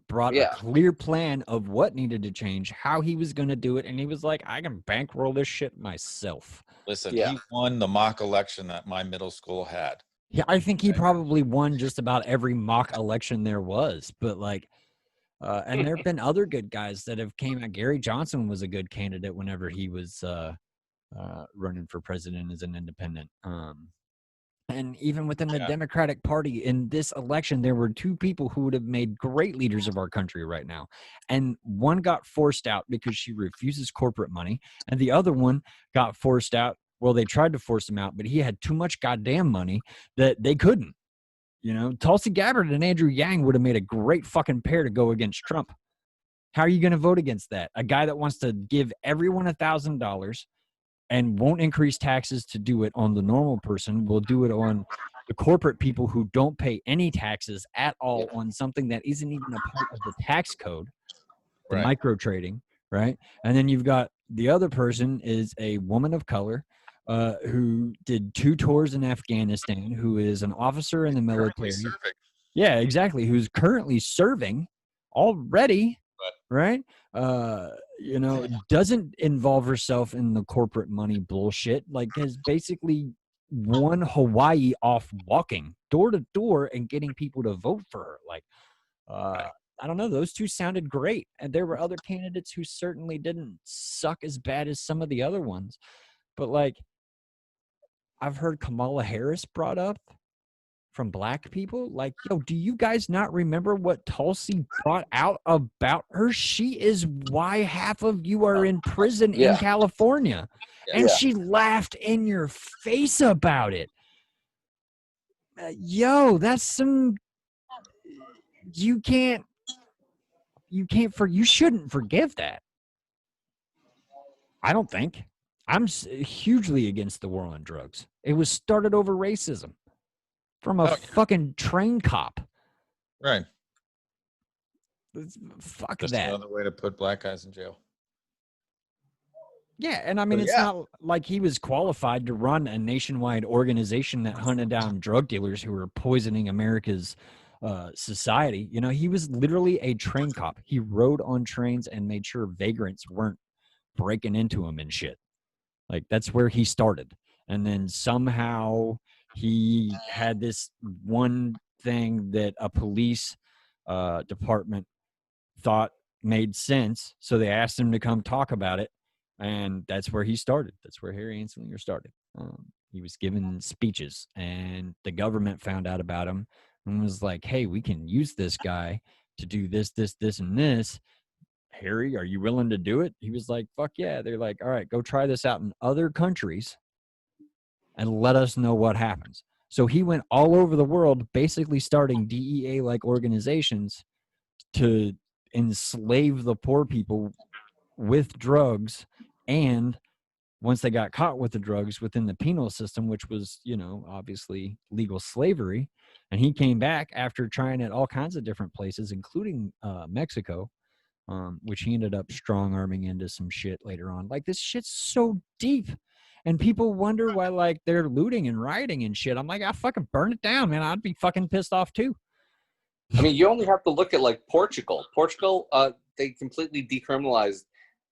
brought a clear plan of what needed to change, how he was going to do it, and he was like, I can bankroll this shit myself. Listen, he won the mock election that my middle school had. Yeah, I think he probably won just about every mock election there was, but like, and there have been other good guys that have came out. Gary Johnson was a good candidate whenever he was running for president as an independent. And even within the Democratic Party in this election, there were two people who would have made great leaders of our country right now. And one got forced out because she refuses corporate money. And the other one got forced out. Well, they tried to force him out, but he had too much goddamn money that they couldn't. You know, Tulsi Gabbard and Andrew Yang would have made a great fucking pair to go against Trump. How are you going to vote against that? A guy that wants to give everyone $1,000 and won't increase taxes to do it on the normal person, will do it on the corporate people who don't pay any taxes at all on something that isn't even a part of the tax code, the micro trading, right? And then you've got the other person is a woman of color who did 2 tours in Afghanistan, who is an officer in the military. Yeah, exactly. Who's currently serving already, right? You know, doesn't involve herself in the corporate money bullshit, like has basically won Hawaii off walking door to door and getting people to vote for her. Like, I don't know. Those two sounded great. And there were other candidates who certainly didn't suck as bad as some of the other ones. But like, I've heard Kamala Harris brought up from black people. Like, yo, do you guys not remember what Tulsi brought out about her? She is why half of you are in prison in California. And she laughed in your face about it. yo, that's some. You shouldn't forgive that. I don't think. I'm hugely against the war on drugs. It was started over racism from a fucking train cop. Right. Fuck Just that. another way to put black guys in jail. Yeah, and I mean, it's not like he was qualified to run a nationwide organization that hunted down drug dealers who were poisoning America's society. You know, he was literally a train cop. He rode on trains and made sure vagrants weren't breaking into him and shit. Like, that's where he started. And then somehow he had this one thing that a police department thought made sense. So they asked him to come talk about it. And that's where he started. That's where Harry Anslinger started. He was giving speeches, and the government found out about him and was like, hey, we can use this guy to do this, this, this, and this. Harry, are you willing to do it? He was like, fuck yeah. They're like, all right, go try this out in other countries and let us know what happens. So he went all over the world, basically starting DEA-like organizations to enslave the poor people with drugs. And once they got caught with the drugs within the penal system, which was, you know, obviously legal slavery, and he came back after trying at all kinds of different places, including Mexico, which he ended up strong arming into some shit later on. Like, this shit's so deep, and people wonder why, like, they're looting and rioting and shit. I'm like, I fucking burn it down, man. I'd be fucking pissed off too. I mean, you only have to look at like Portugal. Portugal, they completely decriminalized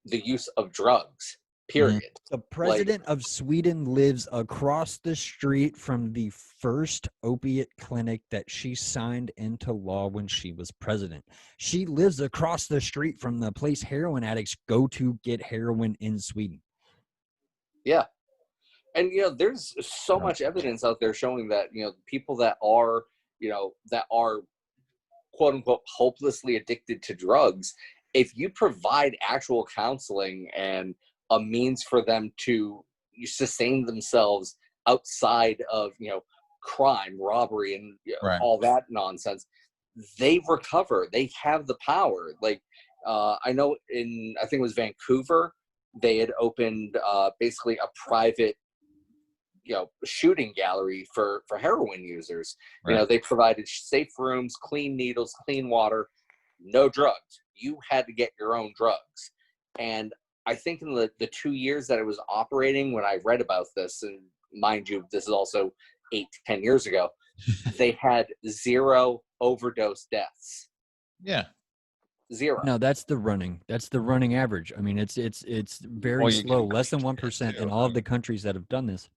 the use of drugs. Period. The president of Sweden lives across the street from the first opiate clinic that she signed into law when she was president. She lives across the street from the place heroin addicts go to get heroin in Sweden. Yeah. And, you know, there's so much evidence out there showing that, you know, people that are, you know, that are quote unquote hopelessly addicted to drugs, if you provide actual counseling and a means for them to sustain themselves outside of, you know, crime, robbery, and you know, all that nonsense, they recover. They have the power. Like, I know I think it was Vancouver, they had opened basically a private, you know, shooting gallery for heroin users. You know, they provided safe rooms, clean needles, clean water, no drugs. You had to get your own drugs. And I think in the 2 years that it was operating, when I read about this, and mind you, this is also 8-10 years ago, they had 0 overdose deaths. Yeah. 0. No, that's the running average. I mean, it's very slow, less than 1% in all of the countries that have done this.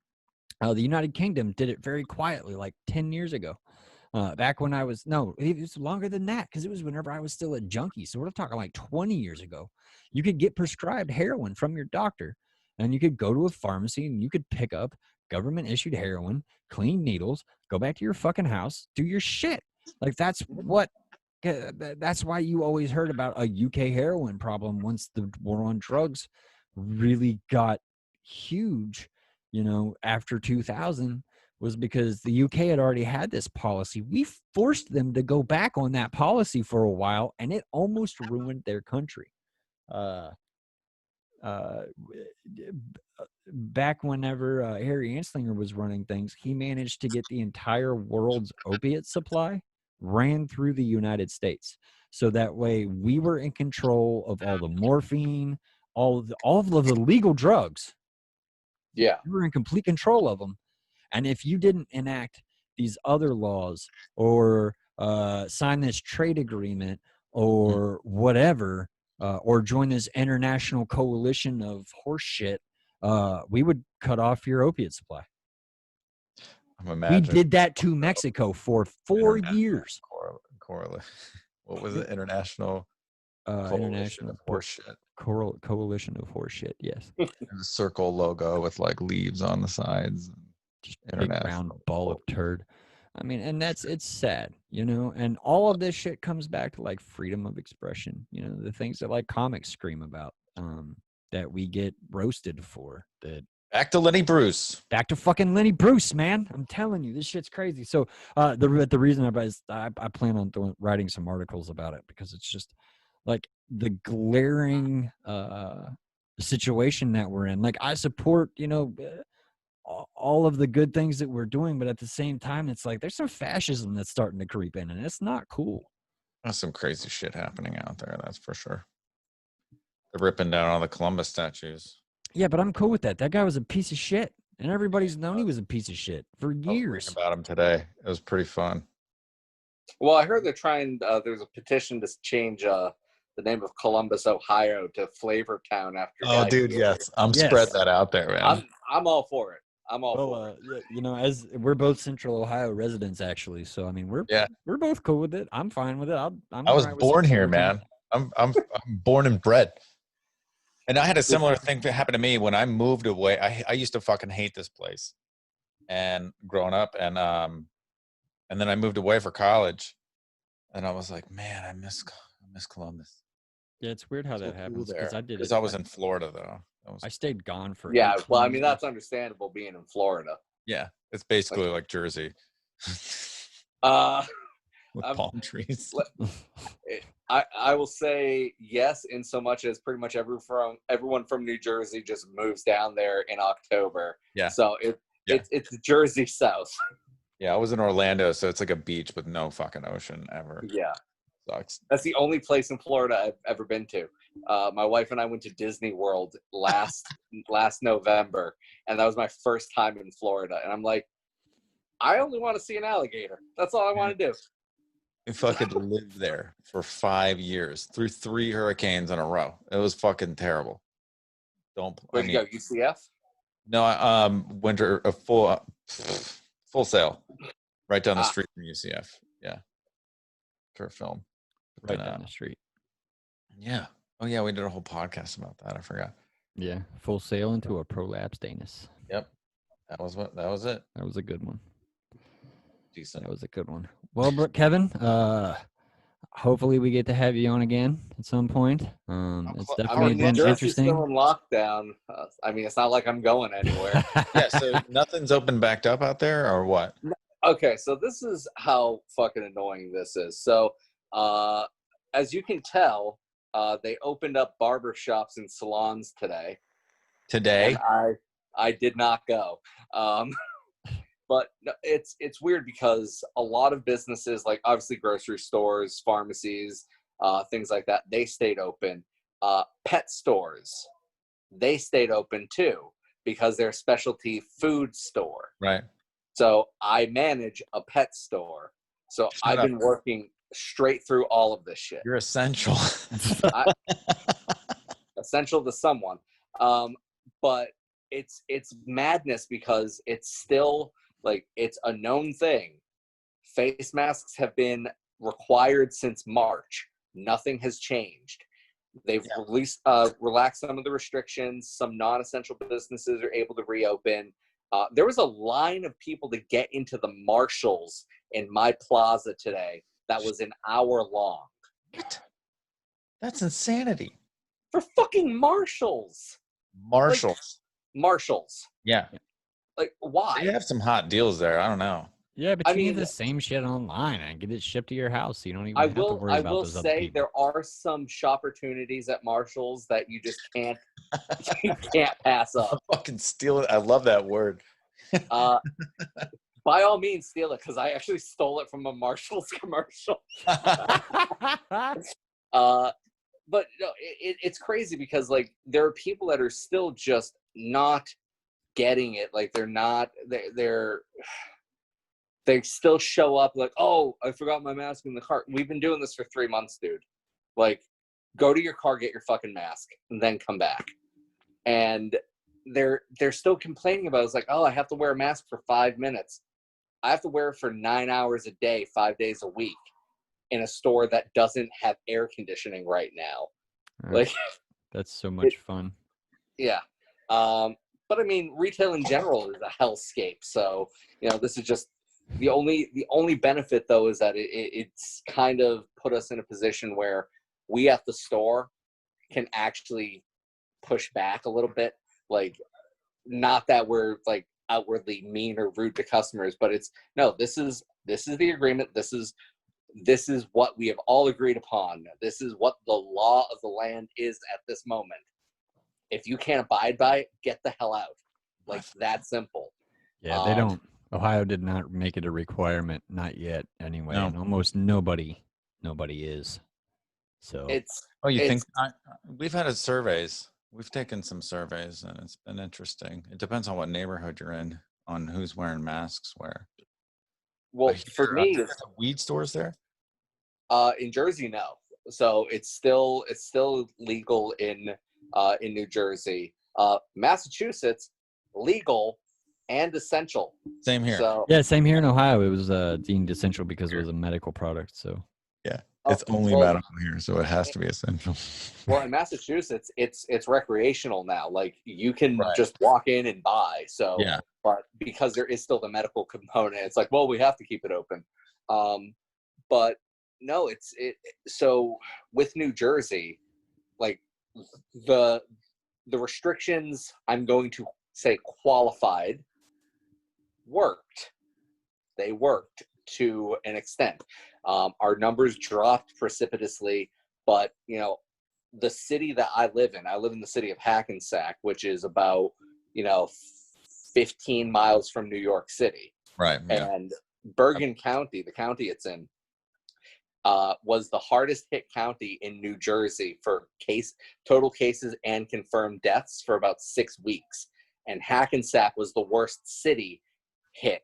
The United Kingdom did it very quietly, like 10 years ago. Back when it was longer than that, because it was whenever I was still a junkie. So we're talking like 20 years ago. You could get prescribed heroin from your doctor, and you could go to a pharmacy and you could pick up government issued heroin, clean needles, go back to your fucking house, do your shit. Like, that's why you always heard about a UK heroin problem once the war on drugs really got huge, you know, after 2000, was because the UK had already had this policy. We forced them to go back on that policy for a while, and it almost ruined their country. Back whenever Harry Anslinger was running things, he managed to get the entire world's opiate supply ran through the United States. So that way we were in control of all the morphine, all of the legal drugs. Yeah. We were in complete control of them. And if you didn't enact these other laws or sign this trade agreement or whatever, or join this international coalition of horse shit, we would cut off your opiate supply. We did that to Mexico for 4 years. What was it? International International horseshit. Coalition of horseshit. Yes. And a circle logo with like leaves on the sides. Just big round ball of turd. I mean, and it's sad, you know, and all of this shit comes back to like freedom of expression, you know, the things that like comics scream about, that we get roasted for, that Back to Lenny Bruce. Back to fucking Lenny Bruce, man. I'm telling you, this shit's crazy. So the reason I plan on writing some articles about it because it's just like the glaring situation that we're in. Like I support, all of the good things that we're doing, but at the same time, it's like there's some fascism that's starting to creep in, and it's not cool. There's some crazy shit happening out there, that's for sure. They're ripping down all the Columbus statues. Yeah, but I'm cool with that. That guy was a piece of shit, and everybody's known he was a piece of shit for years. I was reading about him today. It was pretty fun. Well, I heard they're trying. There's a petition to change the name of Columbus, Ohio, to Flavortown after. Oh, dude, yes, spread that out there, man. I'm all for it. I'm all for it. As we're both Central Ohio residents, actually, so I mean, we're both cool with it. I'm fine with it. I was born here, man. I'm born and bred. And I had a similar thing that happened to me when I moved away. I used to fucking hate this place, and growing up, and then I moved away for college, and I was like, man, I miss Columbus. Yeah, it's weird how that happens because I did it. Because I was in Florida though. I stayed gone for. Yeah, well, I mean that's understandable being in Florida. Yeah, it's basically like Jersey. With palm trees. I will say yes, in so much as pretty much everyone from New Jersey just moves down there in October. Yeah. So it's Jersey South. Yeah, I was in Orlando, so it's like a beach with no fucking ocean ever. Yeah. Sucks. That's the only place in Florida I've ever been to. My wife and I went to Disney World last November, and that was my first time in Florida. And I'm like, I only want to see an alligator. That's all I want to do. We fucking lived there for 5 years through 3 hurricanes in a row. It was fucking terrible. Where'd you go? UCF? No, winter full sail, right down the street from UCF. Yeah, for film. Right down the street. Yeah. Oh yeah, we did a whole podcast about that. I forgot. Yeah, full sail into a prolapsed anus. Yep, that was it. That was a good one. Decent. That was a good one. Well, Kevin, hopefully we get to have you on again at some point. It's definitely been interesting. Still in lockdown. I mean, it's not like I'm going anywhere. Yeah, so nothing's opened back up out there, or what? Okay, so this is how fucking annoying this is. So, as you can tell, they opened up barber shops and salons today. And I did not go. But it's weird because a lot of businesses, like obviously grocery stores, pharmacies, things like that, they stayed open. Pet stores, they stayed open too because they're a specialty food store. Right. So I manage a pet store. So I've been working straight through all of this shit. You're essential. Essential to someone. But it's madness because it's still like it's a known thing. Face masks have been required since March. Nothing has changed. They've relaxed some of the restrictions. Some non-essential businesses are able to reopen. There was a line of people to get into the Marshalls in my plaza today that was an hour long. What? That's insanity. For fucking Marshalls. Marshalls. Yeah. Like, why? They have some hot deals there. I don't know. Yeah, but you get the same shit online and get it shipped to your house. So you don't even have to worry about those other people. I will say there are some shopportunities at Marshalls that you just can't pass up. I'll fucking steal it. I love that word. By all means, steal it because I actually stole it from a Marshalls commercial. But no, it's crazy because like there are people that are still just not getting it. Like they still show up like, oh, I forgot my mask in the car. We've been doing this for 3 months, dude. Like, go to your car, get your fucking mask, and then come back. And they're still complaining about it. It's like, oh, I have to wear a mask for 5 minutes. I have to wear it for 9 hours a day, 5 days a week in a store that doesn't have air conditioning right now. Like, that's so much fun. Yeah. But I mean, retail in general is a hellscape. So, this is just the only benefit though is that it's kind of put us in a position where we at the store can actually push back a little bit. Like not that we're like outwardly mean or rude to customers, but it's no, this is the agreement. This is what we have all agreed upon. This is what the law of the land is at this moment. If you can't abide by it, get the hell out. Like, that simple. Yeah, they don't. Ohio did not make it a requirement, not yet anyway. No. And almost nobody is. So you think we've had surveys. We've taken some surveys, and it's been interesting. It depends on what neighborhood you're in, on who's wearing masks where. Well, for me, the weed stores there. In Jersey, no. So it's still legal in New Jersey. Massachusetts, legal and essential. Same here. So, yeah, same here in Ohio. It was deemed essential because it was a medical product. So yeah, it's only medical here, so it has to be essential. Well, in Massachusetts, it's recreational now. Like, you can just walk in and buy. So, yeah. But because there is still the medical component, it's like, well, we have to keep it open. But no, so with New Jersey, like, the restrictions, I'm going to say qualified, worked. They worked to an extent. Our numbers dropped precipitously, but the city that I live in the city of Hackensack, which is about 15 miles from New York City. Right. Yeah. And Bergen County, the county it's in, was the hardest hit county in New Jersey for total cases and confirmed deaths for about 6 weeks. And Hackensack was the worst city hit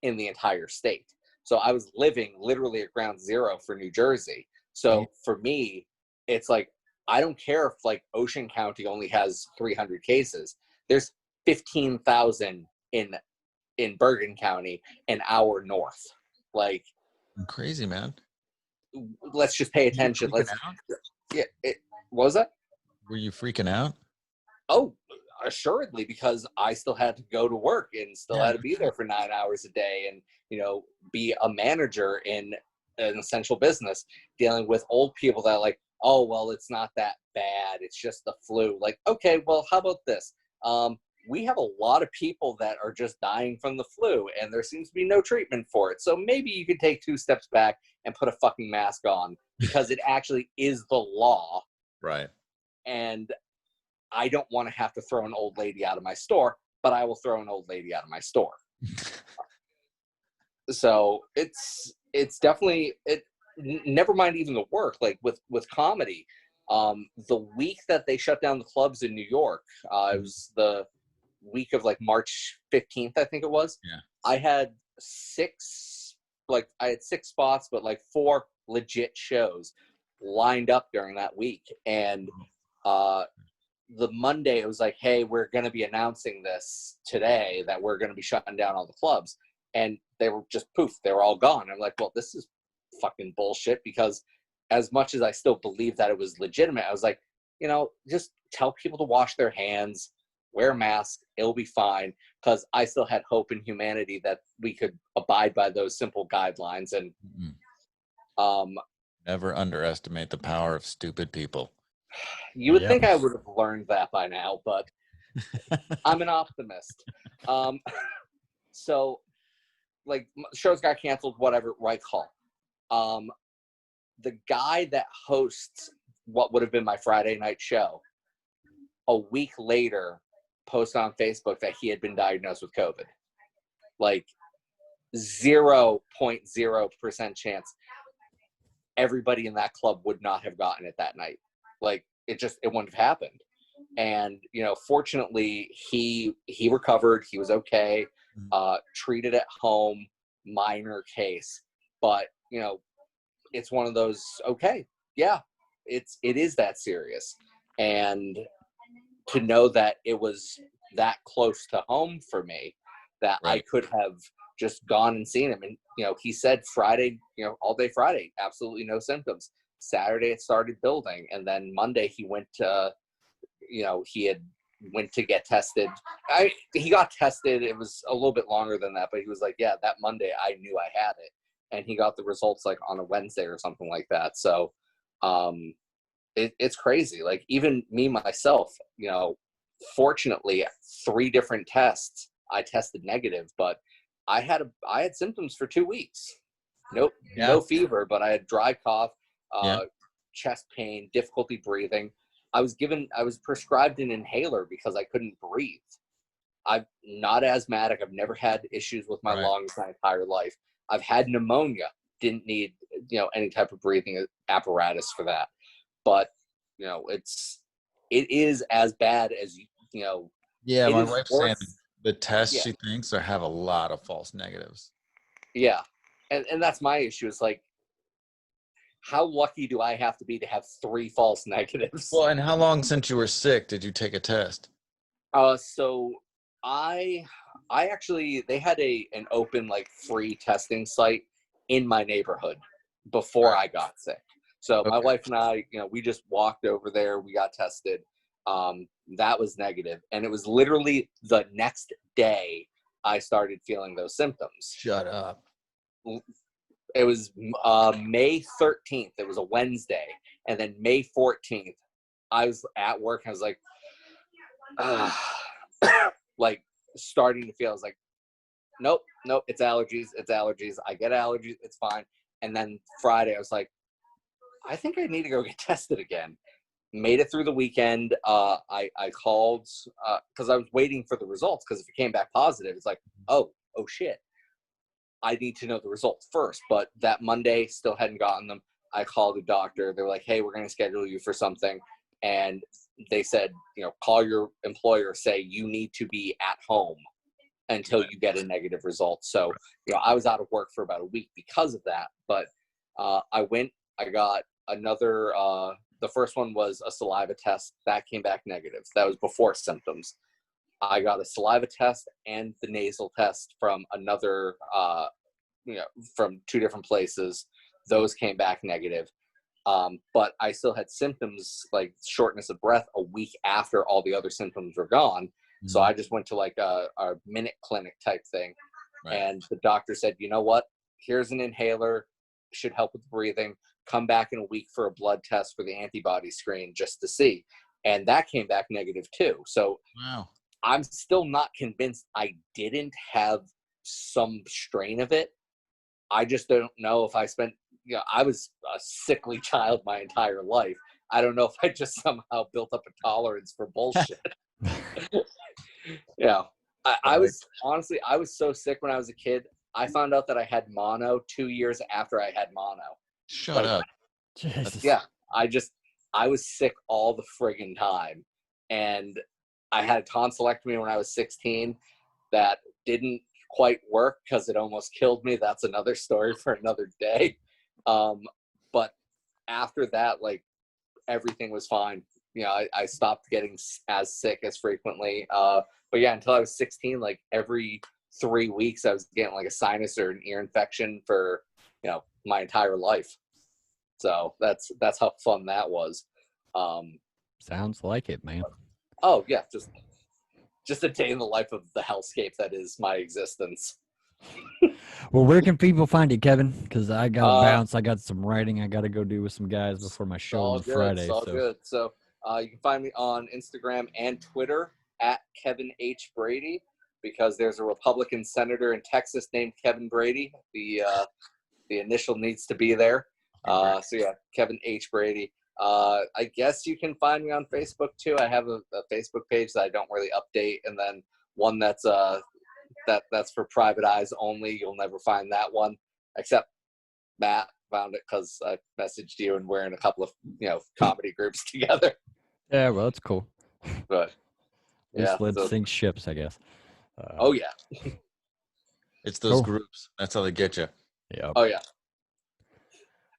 in the entire state. So I was living literally at ground zero for New Jersey. So for me, it's like, I don't care if like Ocean County only has 300 cases. There's 15,000 in Bergen County, an hour north. Like, crazy, man. Let's just pay attention. What was that? Were you freaking out? Oh, assuredly, because I still had to go to work and still had to be there for 9 hours a day and, be a manager in an essential business, dealing with old people that are like, oh, well, it's not that bad. It's just the flu. Like, okay, well, how about this? We have a lot of people that are just dying from the flu, and there seems to be no treatment for it. So maybe you could take 2 steps back and put a fucking mask on, because it actually is the law. Right. And I don't want to have to throw an old lady out of my store, but I will throw an old lady out of my store. So it's definitely it. Never mind even the work, like with comedy. The week that they shut down the clubs in New York, it was the week of like March 15th, I think it was. Yeah. I had 6 spots, but like 4 legit shows lined up during that week. And the Monday, it was like, hey, we're going to be announcing this today, that we're going to be shutting down all the clubs. And they were just poof, they were all gone. I'm like, well, this is fucking bullshit, because as much as I still believe that it was legitimate, I was like, just tell people to wash their hands, wear masks, it'll be fine, because I still had hope in humanity that we could abide by those simple guidelines. And never underestimate the power of stupid people. You would think I would have learned that by now, but I'm an optimist. So, like, shows got canceled, whatever, right call. The guy that hosts what would have been my Friday night show, a week later, posted on Facebook that he had been diagnosed with COVID. Like, 0.0% chance everybody in that club would not have gotten it that night. Like, it wouldn't have happened. And, fortunately, he recovered. He was okay, treated at home, minor case. But, it's one of those, okay, yeah, it is that serious. And to know that it was that close to home for me, that I could have just gone and seen him. And, he said Friday, all day Friday, absolutely no symptoms. Saturday it started building. And then Monday he went to, he went to get tested. He got tested. It was a little bit longer than that, but he was like, yeah, that Monday I knew I had it. And he got the results like on a Wednesday or something like that. So it's crazy. Like, even me, myself, fortunately, 3 different tests, I tested negative, but I had symptoms for 2 weeks. No fever, but I had dry cough, chest pain, difficulty breathing. I was prescribed an inhaler because I couldn't breathe. I'm not asthmatic. I've never had issues with my lungs my entire life. I've had pneumonia. Didn't need, any type of breathing apparatus for that. But, it is as bad as, Yeah, my wife's saying the tests she thinks have a lot of false negatives. Yeah. And that's my issue. Is like, how lucky do I have to be to have 3 false negatives? Well, and how long since you were sick did you take a test? So I actually, they had an open, like, free testing site in my neighborhood before I got sick. So my wife and I, we just walked over there. We got tested. That was negative. And it was literally the next day I started feeling those symptoms. Shut up. It was May 13th. It was a Wednesday. And then May 14th, I was at work. I was like, like, starting to feel, I was like, nope, it's allergies. I get allergies. It's fine. And then Friday, I was like, I think I need to go get tested again. Made it through the weekend. I called because I was waiting for the results, because if it came back positive, it's like, oh shit. I need to know the results first. But that Monday, still hadn't gotten them. I called the doctor. They were like, hey, we're going to schedule you for something. And they said, call your employer, say you need to be at home until you get a negative result. So, I was out of work for about a week because of that. But I got another, the first one was a saliva test. That came back negative. That was before symptoms. I got a saliva test and the nasal test from another, from 2 different places. Those came back negative. But I still had symptoms like shortness of breath a week after all the other symptoms were gone. Mm-hmm. So I just went to like a minute clinic type thing. Right. And the doctor said, you know what? Here's an inhaler. Should help with breathing. Come back in a week for a blood test for the antibody screen just to see. And that came back negative too. So wow. I'm still not convinced I didn't have some strain of it. I just don't know if I spent, I was a sickly child my entire life. I don't know if I just somehow built up a tolerance for bullshit. I was honestly, I was so sick when I was a kid. I found out that I had mono 2 years after I had mono. Shut up. Jesus. Yeah, I was sick all the friggin' time. And I had a tonsillectomy when I was 16 that didn't quite work because it almost killed me. That's another story for another day. But after that, like, everything was fine. I stopped getting as sick as frequently. But yeah, until I was 16, like every 3 weeks, I was getting like a sinus or an ear infection for, my entire life. So that's how fun that was. Sounds like it, man. Oh yeah, just a day in the life of the hellscape that is my existence. Well, where can people find you, Kevin? Because I got to bounce. I got some writing I got to go do with some guys before my show on Friday. It's all good. So you can find me on Instagram and Twitter at Kevin H. Brady, because there's a Republican senator in Texas named Kevin Brady. The initial needs to be there. So yeah, Kevin H. Brady. I guess you can find me on Facebook too. I have a Facebook page that I don't really update, and then one that's that's for private eyes only. You'll never find that one, except Matt found it because I messaged you and we're in a couple of comedy groups together. Yeah, well, that's cool. But yeah, let's sink ships, I guess. Oh yeah, it's those groups. That's how they get you. Yeah. Oh yeah.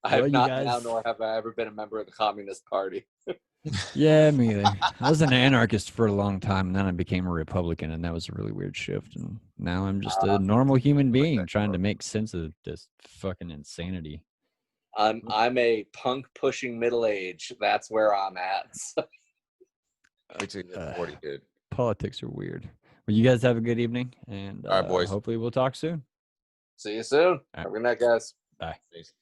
I have not now, nor have I ever been a member of the Communist Party. Yeah, me either. I was an anarchist for a long time, and then I became a Republican, and that was a really weird shift. And now I'm just a normal human being trying to make sense of this fucking insanity. I'm a punk pushing middle age. That's where I'm at. Which is 40, dude. Politics are weird. Well, you guys have a good evening, and all right, boys. Hopefully we'll talk soon. See you soon. Have a good night, guys. Bye. Peace.